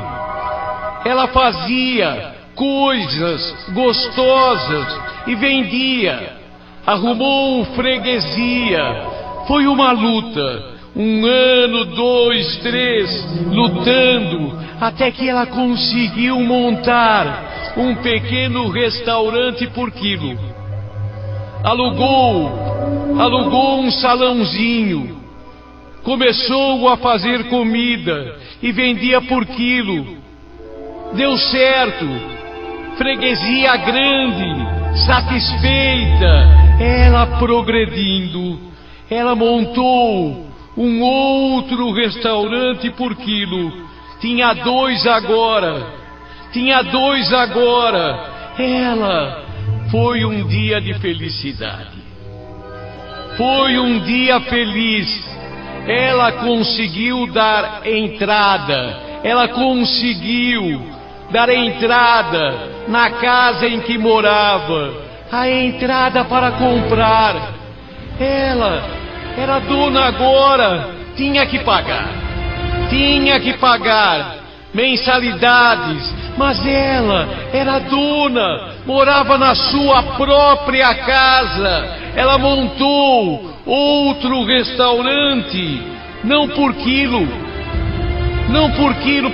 ela fazia coisas gostosas e vendia, arrumou freguesia. Foi uma luta, 1 ano, 2, 3, lutando, até que ela conseguiu montar um pequeno restaurante por quilo. Alugou um salãozinho, começou a fazer comida e vendia por quilo. Deu certo, freguesia grande, satisfeita, ela progredindo. Ela montou um outro restaurante por quilo. Tinha 2 agora. Ela foi um dia de felicidade. Foi um dia feliz. Ela conseguiu dar entrada. Ela conseguiu dar entrada na casa em que morava. A entrada para comprar. Ela era dona agora, tinha que pagar mensalidades, mas ela era dona, morava na sua própria casa. Ela montou outro restaurante, não por quilo,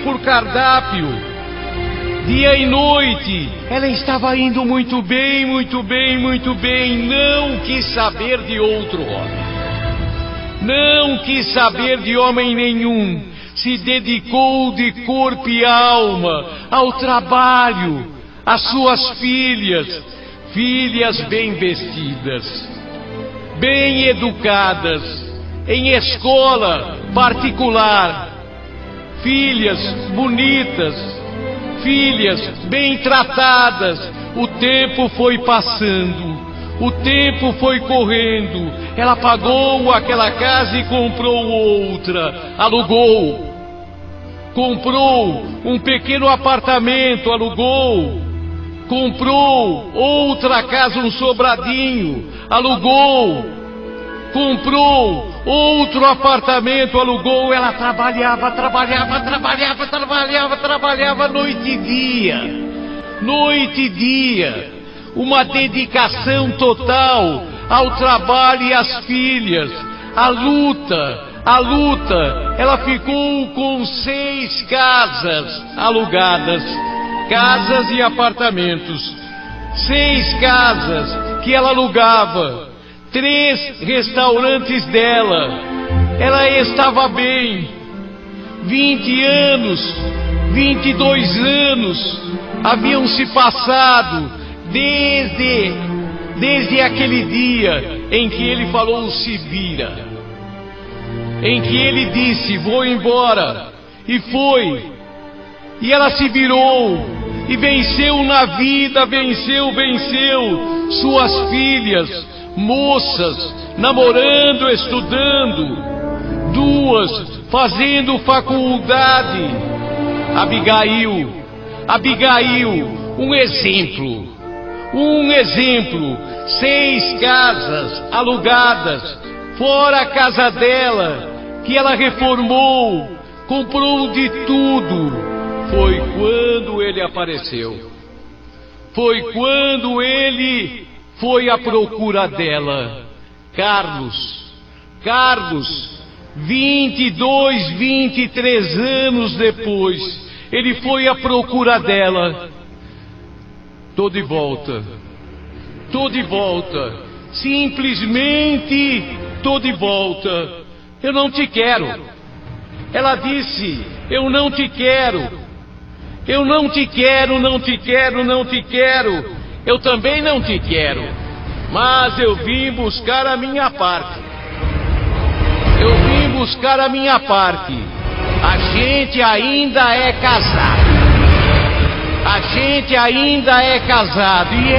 por cardápio. Dia e noite, ela estava indo muito bem, não quis saber de outro homem. Não quis saber de homem nenhum. Se dedicou de corpo e alma ao trabalho, às suas filhas bem vestidas, bem educadas, em escola particular, filhas bonitas, filhas bem tratadas. O tempo foi passando, o tempo foi correndo. Ela pagou aquela casa e comprou outra, alugou. Comprou um pequeno apartamento, alugou. Comprou outra casa, um sobradinho, alugou. Comprou outro apartamento, alugou. Ela trabalhava noite e dia, uma dedicação total ao trabalho e às filhas, a luta. Ela ficou com 6 casas alugadas, casas e apartamentos, 6 casas que ela alugava, 3 restaurantes dela. Ela estava bem. 20 anos 22 anos haviam se passado desde aquele dia em que ele falou se vira, em que ele disse vou embora, e foi, e ela se virou e venceu na vida, venceu suas filhas, moças, namorando, estudando, 2 fazendo faculdade. Abigail, um exemplo, 6 casas alugadas, fora a casa dela, que ela reformou, comprou de tudo. Foi quando ele apareceu, foi quando ele foi à procura dela. Carlos, 22, 23 anos depois, ele foi à procura dela. Tô de volta, simplesmente tô de volta. Eu não te quero. Ela disse, eu não te quero. Eu não te quero. Eu também não te quero. Mas eu vim buscar a minha parte. A gente ainda é casado. E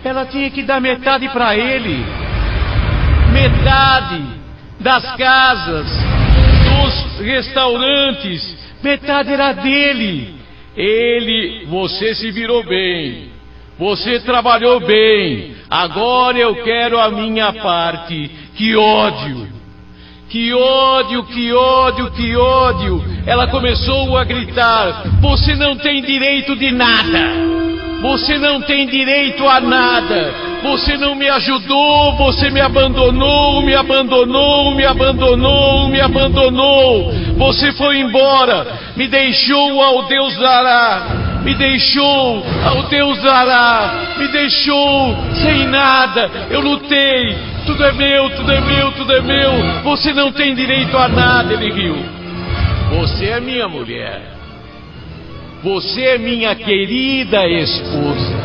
ela tinha que dar metade para ele. Metade das casas, dos restaurantes, metade era dele. Você se virou bem, você trabalhou bem, agora eu quero a minha parte. Que ódio! Ela começou a gritar, você não tem direito de nada, você não tem direito a nada, você não me ajudou, você me abandonou, você foi embora, me deixou ao Deus dará, me deixou sem nada, eu lutei, tudo é meu, você não tem direito a nada. Ele riu. Você é minha mulher, você é minha querida esposa,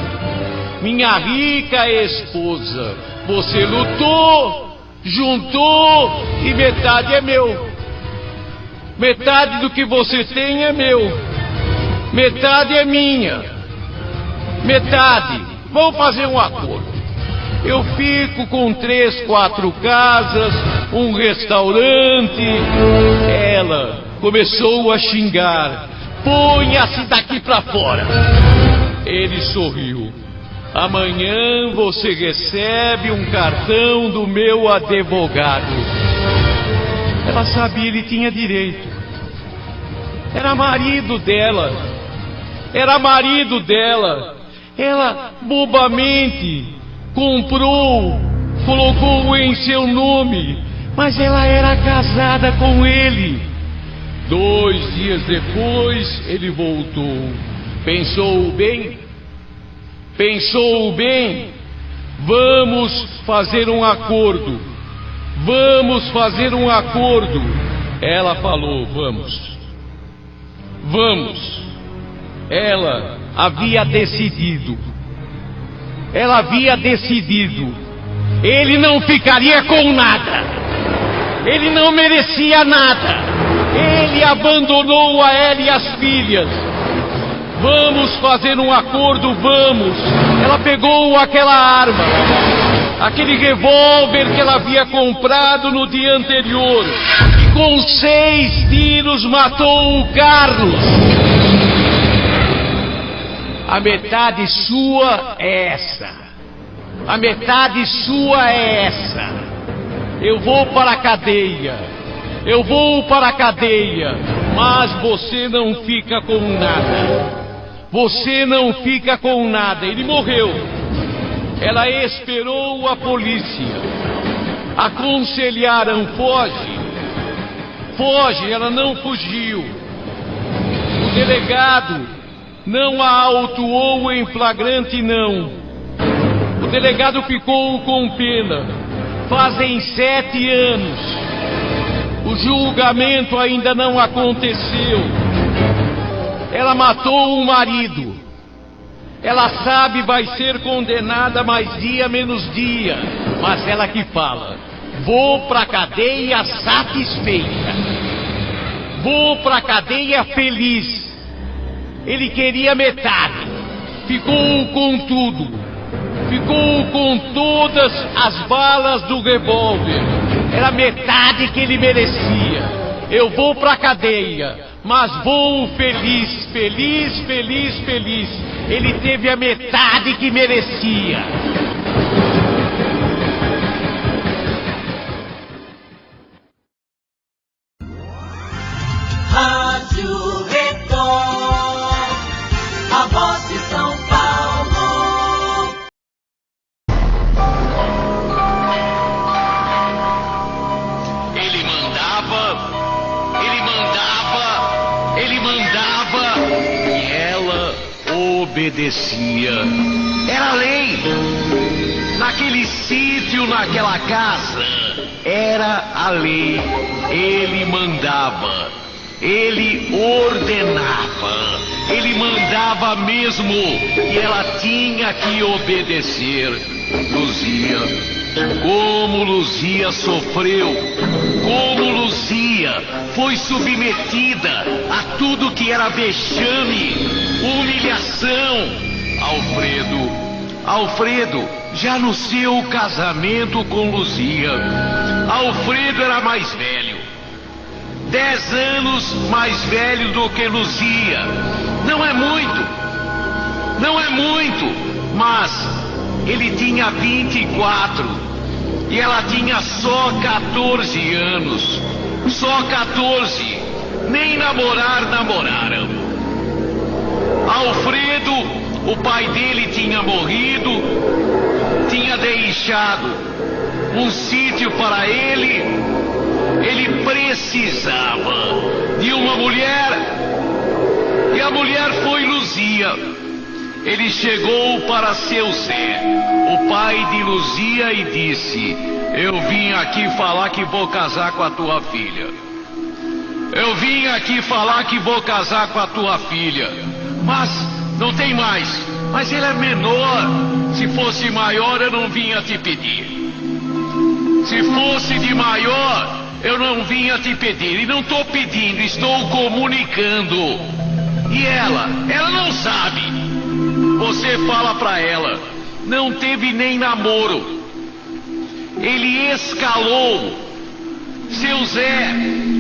minha rica esposa, você lutou, juntou, e metade é meu, metade do que você tem é meu, metade é minha, metade, vamos fazer um acordo. Eu fico com 3, 4 casas, um restaurante. Ela começou a xingar, ponha-se daqui pra fora. Ele sorriu. Amanhã você recebe um cartão do meu advogado. Ela sabia, ele tinha direito. Era marido dela. Ela bobamente comprou, colocou em seu nome, mas ela era casada com ele. 2 dias depois ele voltou. Pensou bem, vamos fazer um acordo. Ela falou, vamos. Ela havia decidido. Ele não ficaria com nada. Ele não merecia nada. Ele abandonou a ela e as filhas. Vamos fazer um acordo, vamos. Ela pegou aquela arma, aquele revólver que ela havia comprado no dia anterior, e com 6 tiros matou o Carlos. A metade sua é essa. Eu vou para a cadeia. Mas você não fica com nada. Ele morreu. Ela esperou a polícia. Aconselharam, foge. Ela não fugiu. O delegado não a autuou em flagrante, não. O delegado ficou com pena. Fazem 7 anos. O julgamento ainda não aconteceu. Ela matou o marido. Ela sabe vai ser condenada mais dia menos dia. Mas ela que fala: vou pra cadeia satisfeita. Vou pra cadeia feliz. Ele queria metade. Ficou com tudo. Ficou com todas as balas do revólver. Era metade que ele merecia. Eu vou pra cadeia, mas vou feliz, feliz, feliz, feliz. Ele teve a metade que merecia. Rádio Record, a voz de São Paulo. Ele mandava, e ela obedecia. Era lei. Naquele sítio, naquela casa, era a lei. Ele mandava, ele ordenava, ele mandava mesmo, e ela tinha que obedecer. Luzia, como Luzia sofreu, como Luzia foi submetida a tudo que era vexame, humilhação. Alfredo, já no seu casamento com Luzia, Alfredo era mais velho, 10 anos mais velho do que Luzia. Não é muito, mas ele tinha 24 e ela tinha só 14 anos. Só 14, nem namoraram. Alfredo, o pai dele tinha morrido, tinha deixado um sítio para ele. Ele precisava de uma mulher, e a mulher foi Luzia. Ele chegou para seu Zé, o pai de Luzia, e disse: eu vim aqui falar que vou casar com a tua filha. Eu vim aqui falar que vou casar com a tua filha. Mas não tem mais. Mas ele é menor. Se fosse maior, eu não vinha te pedir. Se fosse de maior, eu não vinha te pedir. E não estou pedindo, estou comunicando. E ela não sabe. Você fala pra ela. Não teve nem namoro. Ele escalou. Seu Zé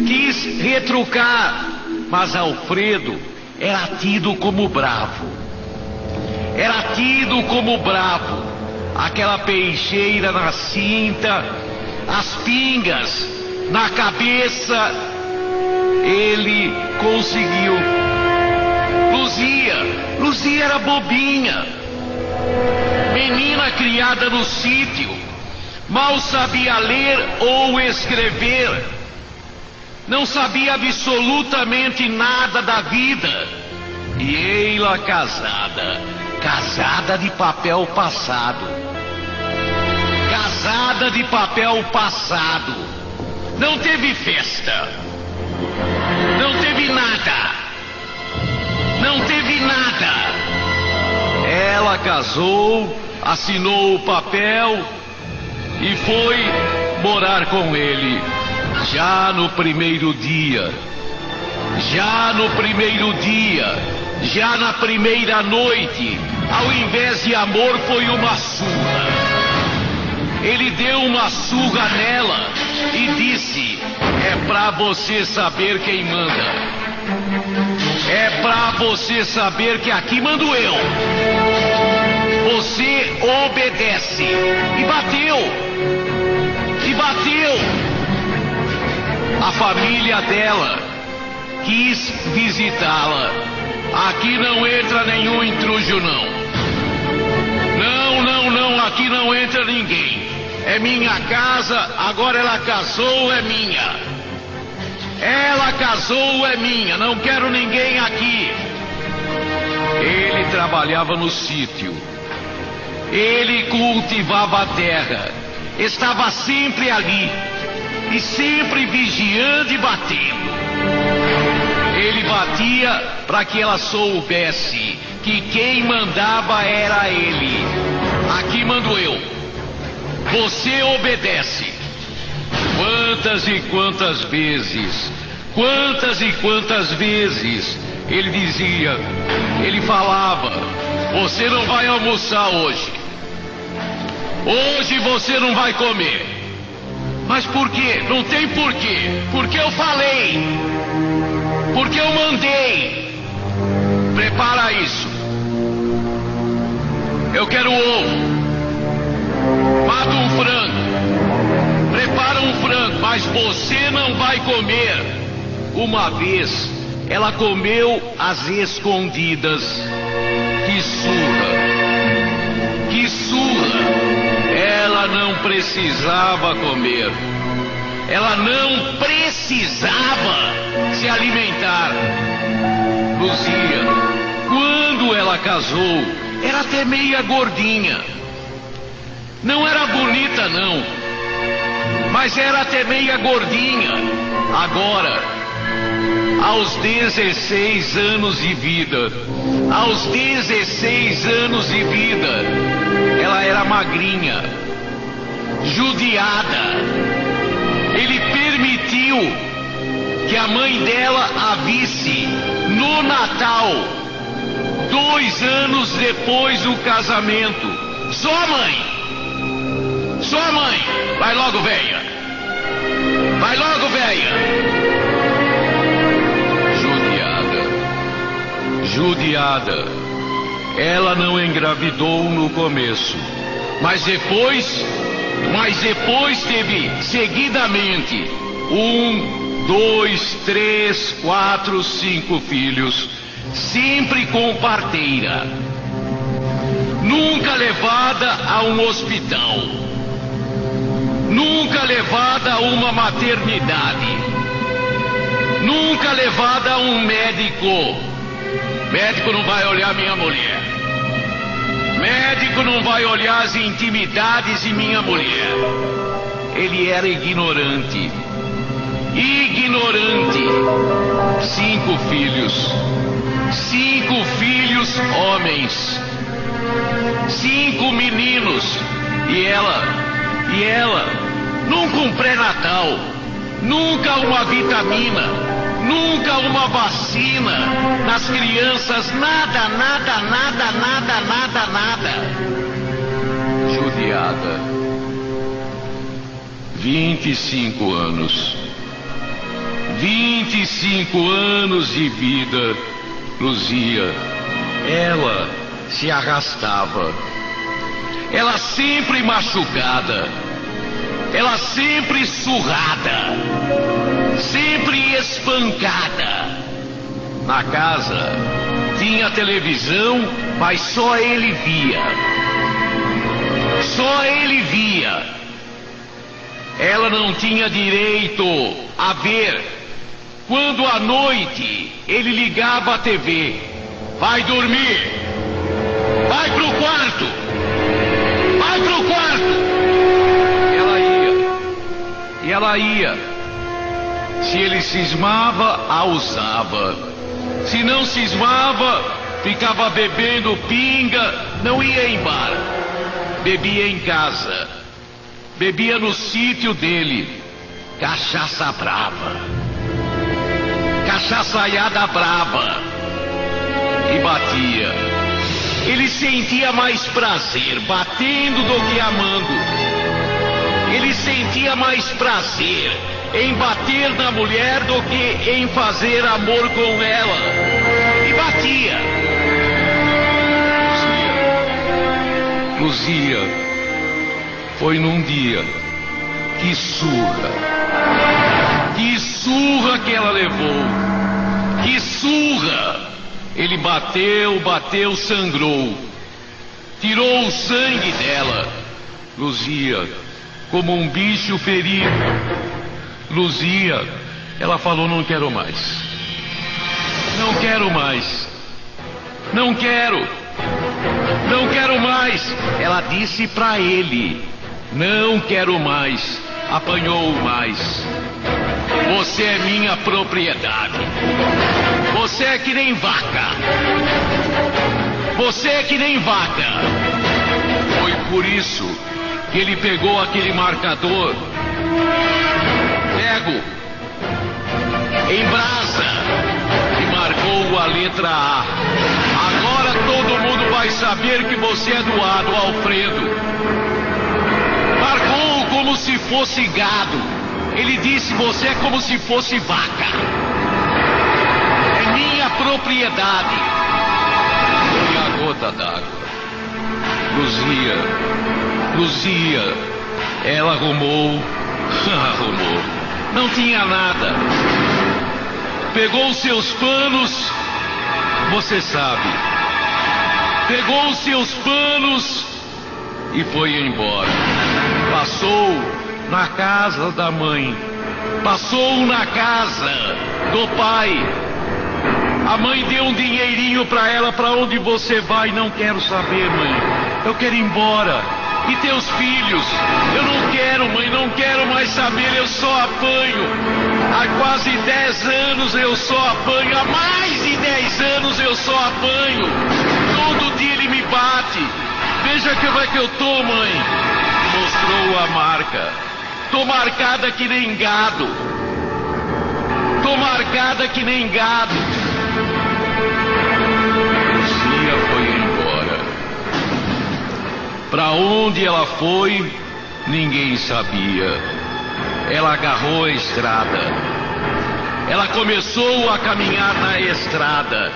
quis retrucar, mas Alfredo era tido como bravo. Aquela peixeira na cinta, as pingas na cabeça. Ele conseguiu. Luzia era bobinha, menina criada no sítio, mal sabia ler ou escrever, não sabia absolutamente nada da vida. E ela casada de papel passado. Não teve festa, não teve nada. Ela casou, assinou o papel e foi morar com ele. Já no primeiro dia, já na primeira noite, ao invés de amor, foi uma surra. Ele deu uma surra nela e disse: é pra você saber quem manda. É pra você saber que aqui mando eu. Você obedece. E bateu. A família dela quis visitá-la. Aqui não entra nenhum intruso, não. Não, aqui não entra ninguém. É minha casa, agora ela casou, é minha. Não quero ninguém aqui. Ele trabalhava no sítio. Ele cultivava a terra. Estava sempre ali. e sempre vigiando e batendo. Ele batia para que ela soubesse que quem mandava era ele. Aqui mando eu. Você obedece. Quantas e quantas vezes ele dizia, ele falava: você não vai almoçar hoje. Hoje você não vai comer. Mas por quê? Não tem porquê. Porque eu falei. Porque eu mandei. Prepara isso. Eu quero ovo. Mata um frango. Prepara um frango. Mas você não vai comer. Uma vez ela comeu às escondidas. Que surra. Que surra. Ela não precisava comer. Ela não precisava se alimentar. Luzia, quando ela casou, era até meia gordinha. Não era bonita, não. Mas era até meia gordinha. Agora, aos 16 anos de vida, aos 16 anos de vida, ela era magrinha, judiada. Ele permitiu que a mãe dela a visse no Natal, 2 anos depois do casamento. Só mãe! Só mãe! Vai logo, velha! Vai logo, velha! Judiada. Ela não engravidou no começo, mas depois teve seguidamente 1, 2, 3, 4, 5 filhos, sempre com parteira, nunca levada a um hospital, nunca levada a uma maternidade, nunca levada a um médico. Médico não vai olhar minha mulher. Médico não vai olhar as intimidades de minha mulher. Ele era ignorante. Ignorante. 5 filhos. 5 filhos homens. 5 meninos. E ela, nunca um pré-natal. Nunca uma vitamina. Nunca uma vacina nas crianças, nada. Judiada. 25 anos. 25 anos de vida, Luzia. Ela se arrastava. Ela sempre machucada. Ela sempre surrada. Sempre espancada. Na casa tinha televisão, mas só ele via. Só ele via. Ela não tinha direito a ver. Quando à noite ele ligava a TV. Vai dormir. Vai pro quarto. Vai pro quarto. E ela ia. Se ele cismava, a usava. Se não cismava, ficava bebendo pinga, não ia em bar. Bebia em casa. Bebia no sítio dele. Cachaça brava. Cachaçaiada brava. E batia. Ele sentia mais prazer batendo do que amando. Ele sentia mais prazer em bater na mulher do que em fazer amor com ela. E batia. Luzia, foi num dia. Que surra que ela levou. Que surra. Ele bateu, sangrou. Tirou o sangue dela. Luzia, como um bicho ferido. Luzia, ela falou: não quero mais. Não quero mais. Não quero. Não quero mais. Ela disse para ele: não quero mais. apanhou mais. Você é minha propriedade. Você é que nem vaca. Você é que nem vaca. Foi por isso que ele pegou aquele marcador, pego, em brasa, e marcou a letra A. Agora todo mundo vai saber que você é doado, Alfredo. Marcou como se fosse gado. Ele disse: você é como se fosse vaca. É minha propriedade. E a gota d'água. Luzia, ela arrumou, não tinha nada. Pegou os seus panos, você sabe, pegou os seus panos e foi embora. Passou na casa da mãe, passou na casa do pai. A mãe deu um dinheirinho pra ela. Pra onde você vai? Não quero saber, mãe. Eu quero ir embora. E teus filhos? Eu não quero, mãe, não quero mais saber. Eu só apanho. Há quase 10 anos eu só apanho. Há mais de 10 anos eu só apanho. Todo dia ele me bate. Veja como é que eu tô, mãe. Mostrou a marca. Tô marcada que nem gado. Tô marcada que nem gado. Luzia foi embora. Para onde ela foi, ninguém sabia. Ela agarrou a estrada. Ela começou a caminhar na estrada.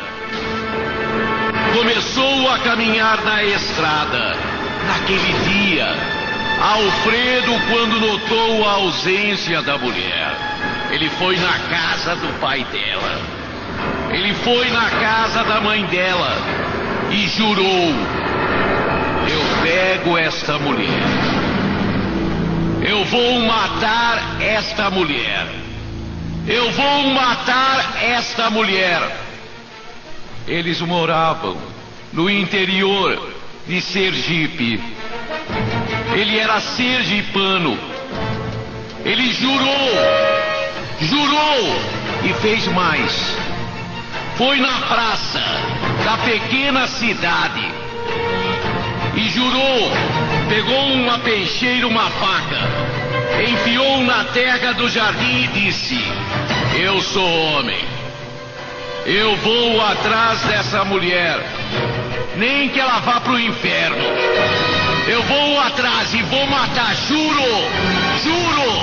Começou a caminhar na estrada. Naquele dia, Alfredo, quando notou a ausência da mulher, ele foi na casa do pai dela. Ele foi na casa da mãe dela e jurou: eu pego esta mulher. Eu vou matar esta mulher. Eu vou matar esta mulher. Eles moravam no interior de Sergipe. Ele era sergipano. Ele jurou e fez mais. Foi na praça da pequena cidade e jurou, pegou uma peixeira, uma faca, enfiou na terra do jardim e disse: eu sou homem, eu vou atrás dessa mulher, nem que ela vá pro inferno, eu vou atrás e vou matar, juro, juro.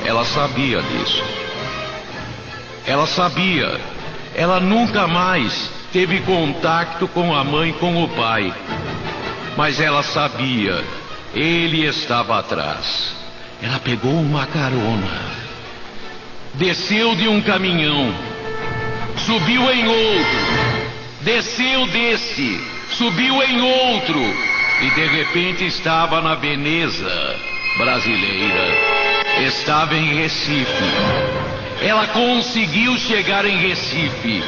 Ela sabia disso. Ela sabia. Ela nunca mais teve contato com a mãe, com o pai. Mas ela sabia. Ele estava atrás. Ela pegou uma carona. Desceu de um caminhão. Subiu em outro. Desceu desse. Subiu em outro. E de repente estava na Veneza brasileira. Estava em Recife. Ela conseguiu chegar em Recife,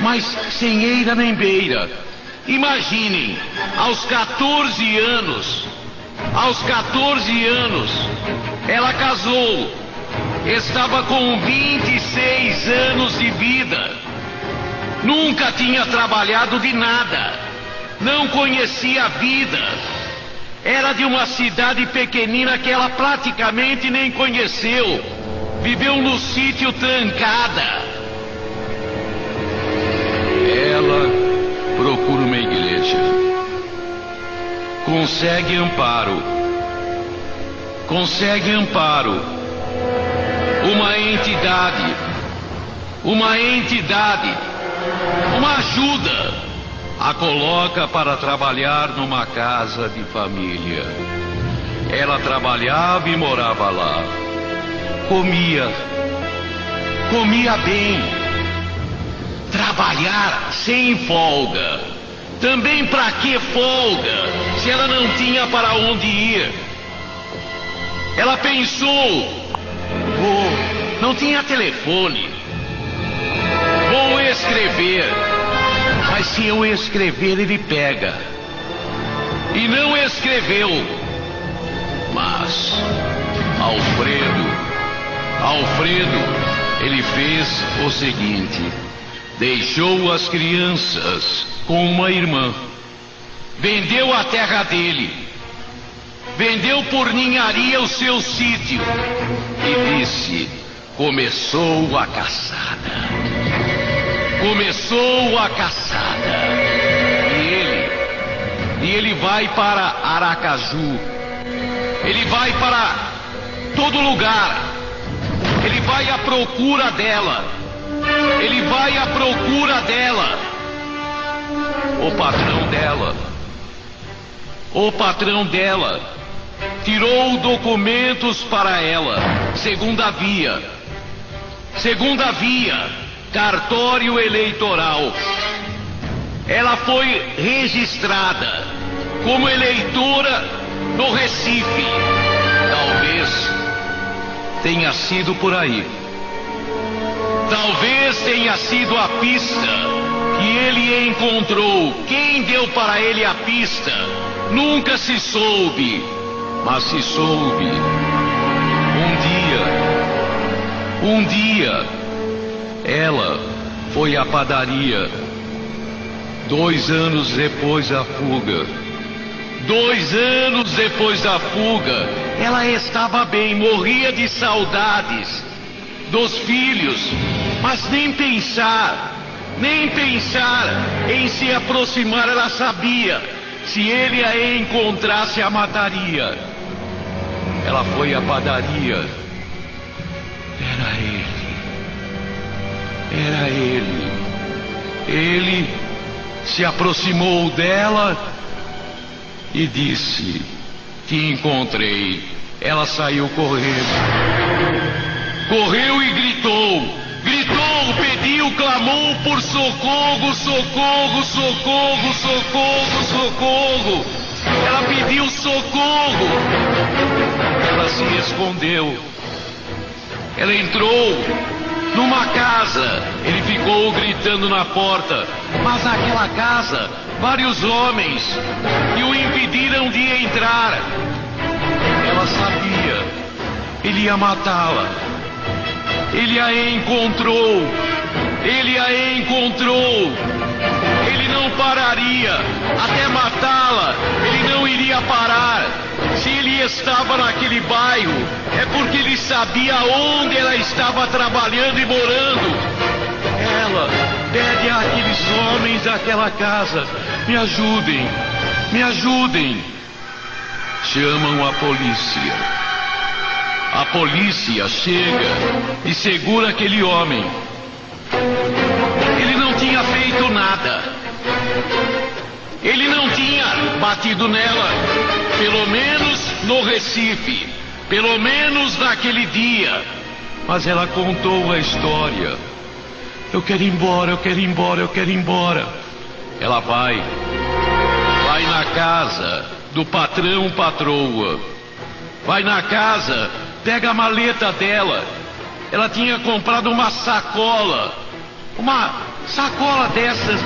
mas sem eira nem beira. Imaginem, aos 14 anos, ela casou. Estava com 26 anos de vida. Nunca tinha trabalhado de nada. Não conhecia a vida. Era de uma cidade pequenina que ela praticamente nem conheceu. Viveu no sítio trancada. Ela procura uma igreja. Consegue amparo. Uma entidade, uma ajuda. A coloca para trabalhar numa casa de família. Ela trabalhava e morava lá. Comia bem. Trabalhar sem folga. Também para que folga, se ela não tinha para onde ir? Ela pensou: não tinha telefone. Vou escrever. Mas se eu escrever, ele pega. E não escreveu. Mas Alfredo, ele fez o seguinte: deixou as crianças com uma irmã, vendeu a terra dele, vendeu por ninharia o seu sítio e disse: começou a caçada. Começou a caçada. E ele vai para Aracaju. Ele vai para todo lugar. Ele vai à procura dela. Ele vai à procura dela. O patrão dela tirou documentos para ela. Segunda via, cartório eleitoral. Ela foi registrada como eleitora no Recife. Talvez tenha sido por aí. Talvez tenha sido a pista que ele encontrou. Quem deu para ele a pista nunca se soube, mas se soube. Um dia, ela foi à padaria. 2 anos depois da fuga. 2 anos depois da fuga, ela estava bem, morria de saudades dos filhos, mas nem pensar em se aproximar. Ela sabia, se ele a encontrasse, a mataria. Ela foi à padaria. Era ele. Ele se aproximou dela e disse: te encontrei. Ela saiu correndo. Correu e gritou, pediu, clamou por socorro, socorro. Ela pediu socorro. Ela se escondeu. Ela entrou numa casa. Ele ficou gritando na porta, mas naquela casa, vários homens que o impediram de entrar. Ela sabia, ele ia matá-la. Ele a encontrou. Ele não pararia até matá-la. Ele não iria parar. Se ele estava naquele bairro, é porque ele sabia onde ela estava trabalhando e morando. Ela pede àqueles homens daquela casa: me ajudem. Chamam a polícia. A polícia chega e segura aquele homem. Ele não tinha feito nada. Ele não tinha batido nela, pelo menos no Recife, pelo menos naquele dia. Mas ela contou a história. Eu quero ir embora. Ela vai na casa do patrão, patroa. Vai na casa, pega a maleta dela. Ela tinha comprado uma sacola dessas,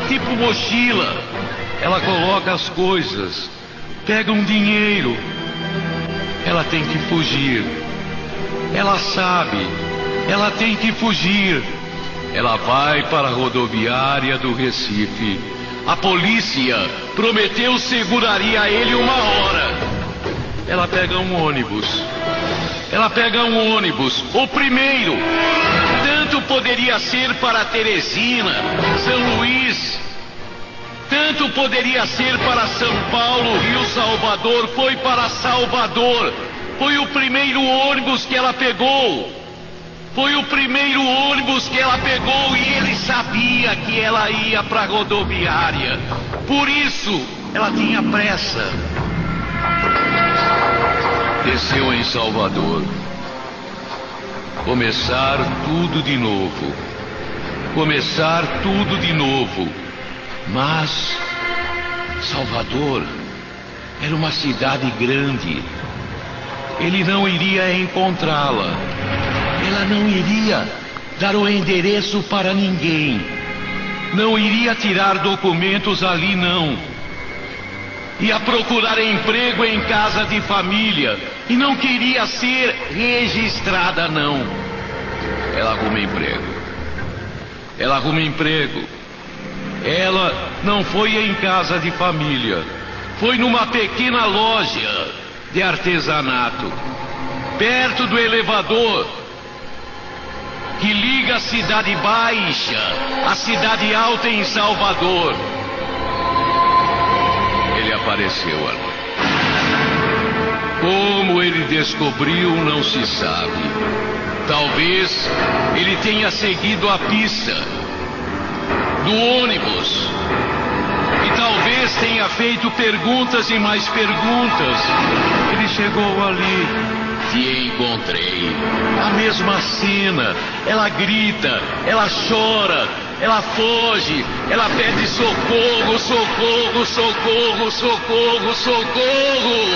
tipo mochila. Ela coloca as coisas, pega um dinheiro. Ela tem que fugir. Ela sabe, ela tem que fugir. Ela vai para a rodoviária do Recife. A polícia prometeu seguraria ele 1 hora. Ela pega um ônibus. O primeiro. Tanto poderia ser para Teresina, São Luís. Tanto poderia ser para São Paulo, Rio, Salvador. Foi para Salvador. Foi o primeiro ônibus que ela pegou. E ele sabia que ela ia para a rodoviária. Por isso, ela tinha pressa. Desceu em Salvador. Começar tudo de novo. Mas Salvador era uma cidade grande. Ele não iria encontrá-la. Ela não iria dar o endereço para ninguém. não iria tirar documentos ali, não. Ia procurar emprego em casa de família e não queria ser registrada, não. Ela arruma emprego. Ela arruma emprego. Ela não foi em casa de família. Foi numa pequena loja de artesanato, perto do elevador que liga a Cidade Baixa à Cidade Alta em Salvador. Ele apareceu ali. Como ele descobriu, não se sabe. Talvez ele tenha seguido a pista do ônibus e talvez tenha feito perguntas e mais perguntas. Ele chegou ali. Te encontrei. A mesma cena. Ela grita, ela chora, ela foge, ela pede socorro, socorro, socorro, socorro, socorro.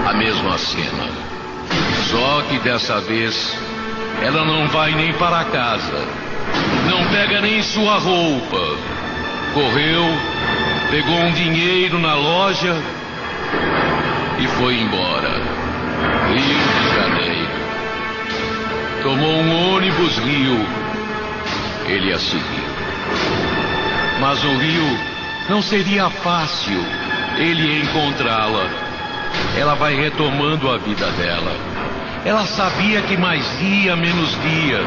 A mesma cena. Só que dessa vez ela não vai nem para casa. Não pega nem sua roupa. Correu, pegou um dinheiro na loja e foi embora. Rio de Janeiro. Tomou um ônibus Rio. Ele a seguiu. Mas o Rio não seria fácil ele encontrá-la. Ela vai retomando a vida dela. Ela sabia que mais dia, menos dia.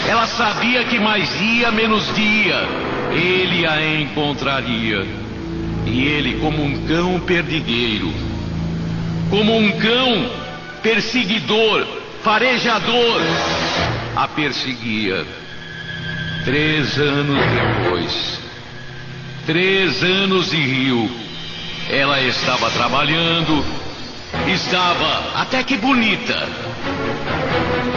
Ela sabia que mais dia, menos dia ele a encontraria. E ele, como um cão perdigueiro, como um cão perseguidor, farejador, a perseguia. 3 anos depois, 3 anos de Rio, ela estava trabalhando, estava até que bonita.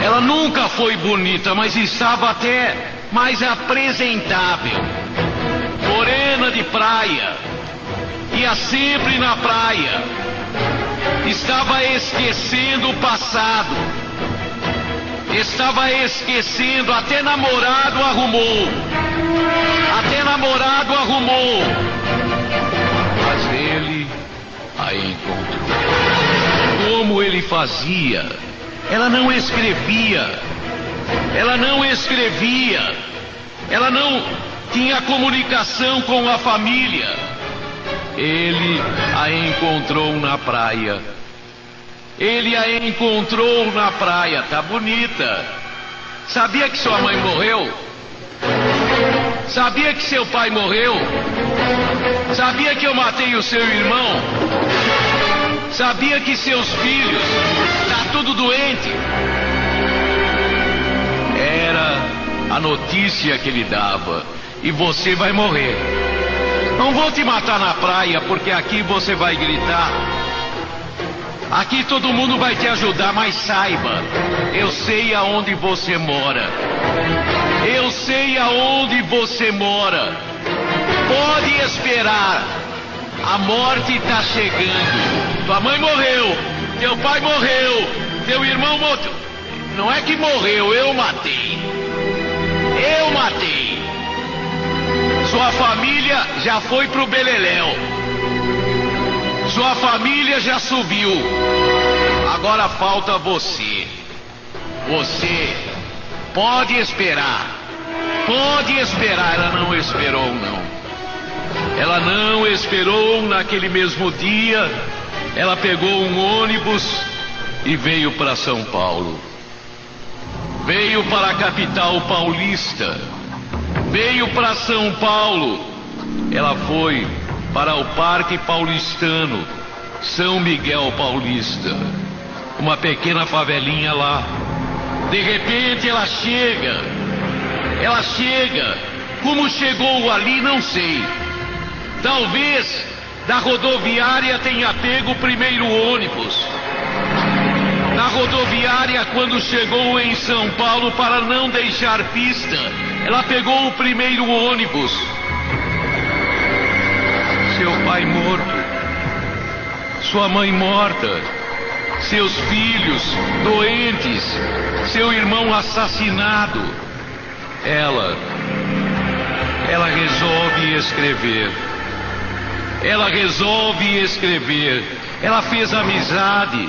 Ela nunca foi bonita, mas estava até mais apresentável. Morena de praia, ia sempre na praia. Estava esquecendo o passado. Estava esquecendo, até namorado arrumou. Até namorado arrumou. Mas ele a encontrou. Como ele fazia? Ela não escrevia. Ela não escrevia. Ela não tinha comunicação com a família. Ele a encontrou na praia. Ele a encontrou na praia. Tá bonita. Sabia que sua mãe morreu? Sabia que seu pai morreu? Sabia que eu matei o seu irmão? Sabia que seus filhos tá tudo doente? Era a notícia que ele dava. E você vai morrer. Não vou te matar na praia, porque aqui você vai gritar. Aqui todo mundo vai te ajudar, mas saiba, eu sei aonde você mora. Eu sei aonde você mora. Pode esperar. A morte está chegando. Tua mãe morreu, teu pai morreu, teu irmão morreu. Não é que morreu, eu matei. Eu matei. Sua família já foi pro beleléu. Sua família já subiu. Agora falta você. Você pode esperar. Pode esperar. Ela não esperou, não. Ela não esperou. Naquele mesmo dia, ela pegou um ônibus e veio para São Paulo. Veio para a capital paulista. Veio para São Paulo. Ela foi para o Parque Paulistano, São Miguel Paulista, uma pequena favelinha lá. De repente ela chega. Como chegou ali, não sei. Talvez da rodoviária tenha pego o primeiro ônibus. Na rodoviária, quando chegou em São Paulo, para não deixar pista, ela pegou o primeiro ônibus. Seu pai morto, sua mãe morta, seus filhos doentes. inocentes, seu irmão assassinado. Ela resolve escrever. Ela resolve escrever. Ela fez amizade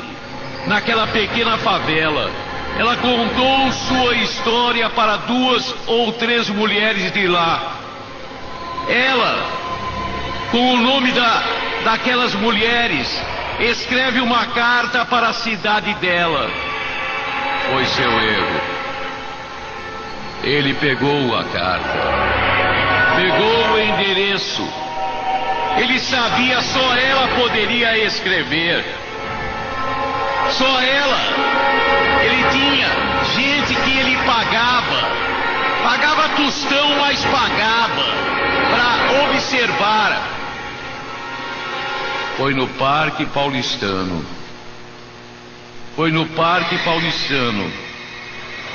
naquela pequena favela. Ela contou sua história para 2 ou 3 mulheres de lá. Ela, com o nome daquelas mulheres, escreve uma carta para a cidade dela. Foi seu erro. Ele pegou a carta, pegou o endereço. Ele sabia, só ela poderia escrever. Só ela. Ele tinha gente que ele pagava tostão, mas pagava para observar. Foi no Parque Paulistano. Foi no Parque Paulistano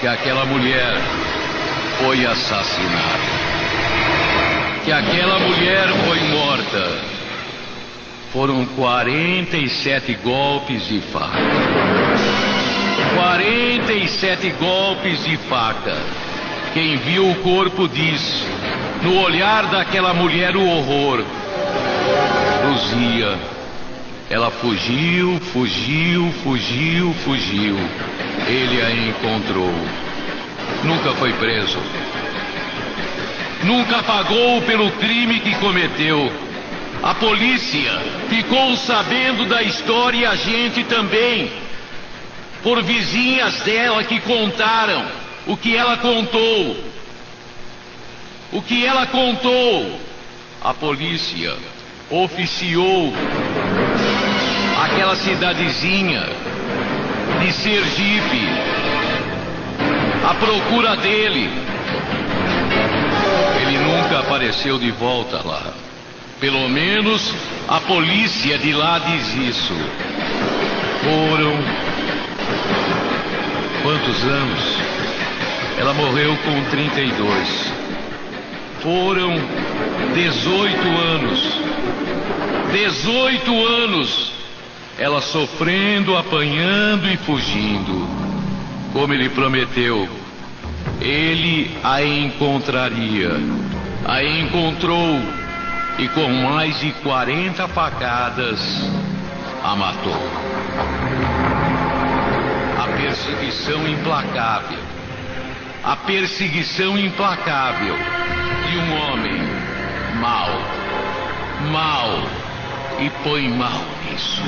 que aquela mulher foi assassinada. Que aquela mulher foi morta. Foram 47 golpes de faca. 47 golpes de faca. Quem viu o corpo diz, no olhar daquela mulher, o horror. Luzia. Ela fugiu. Ele a encontrou. Nunca foi preso. Nunca pagou pelo crime que cometeu. A polícia ficou sabendo da história e a gente também. Por vizinhas dela que contaram o que ela contou. O que ela contou. A polícia oficiou aquela cidadezinha de Sergipe à procura dele. Ele nunca apareceu de volta lá. Pelo menos a polícia de lá diz isso. Foram quantos anos? Ela morreu com 32. Foram 18 anos. 18 anos. Ela sofrendo, apanhando e fugindo. Como ele prometeu, ele a encontraria. A encontrou e com mais de 40 facadas a matou. A perseguição implacável. A perseguição implacável de um homem mau e põe mal nisso.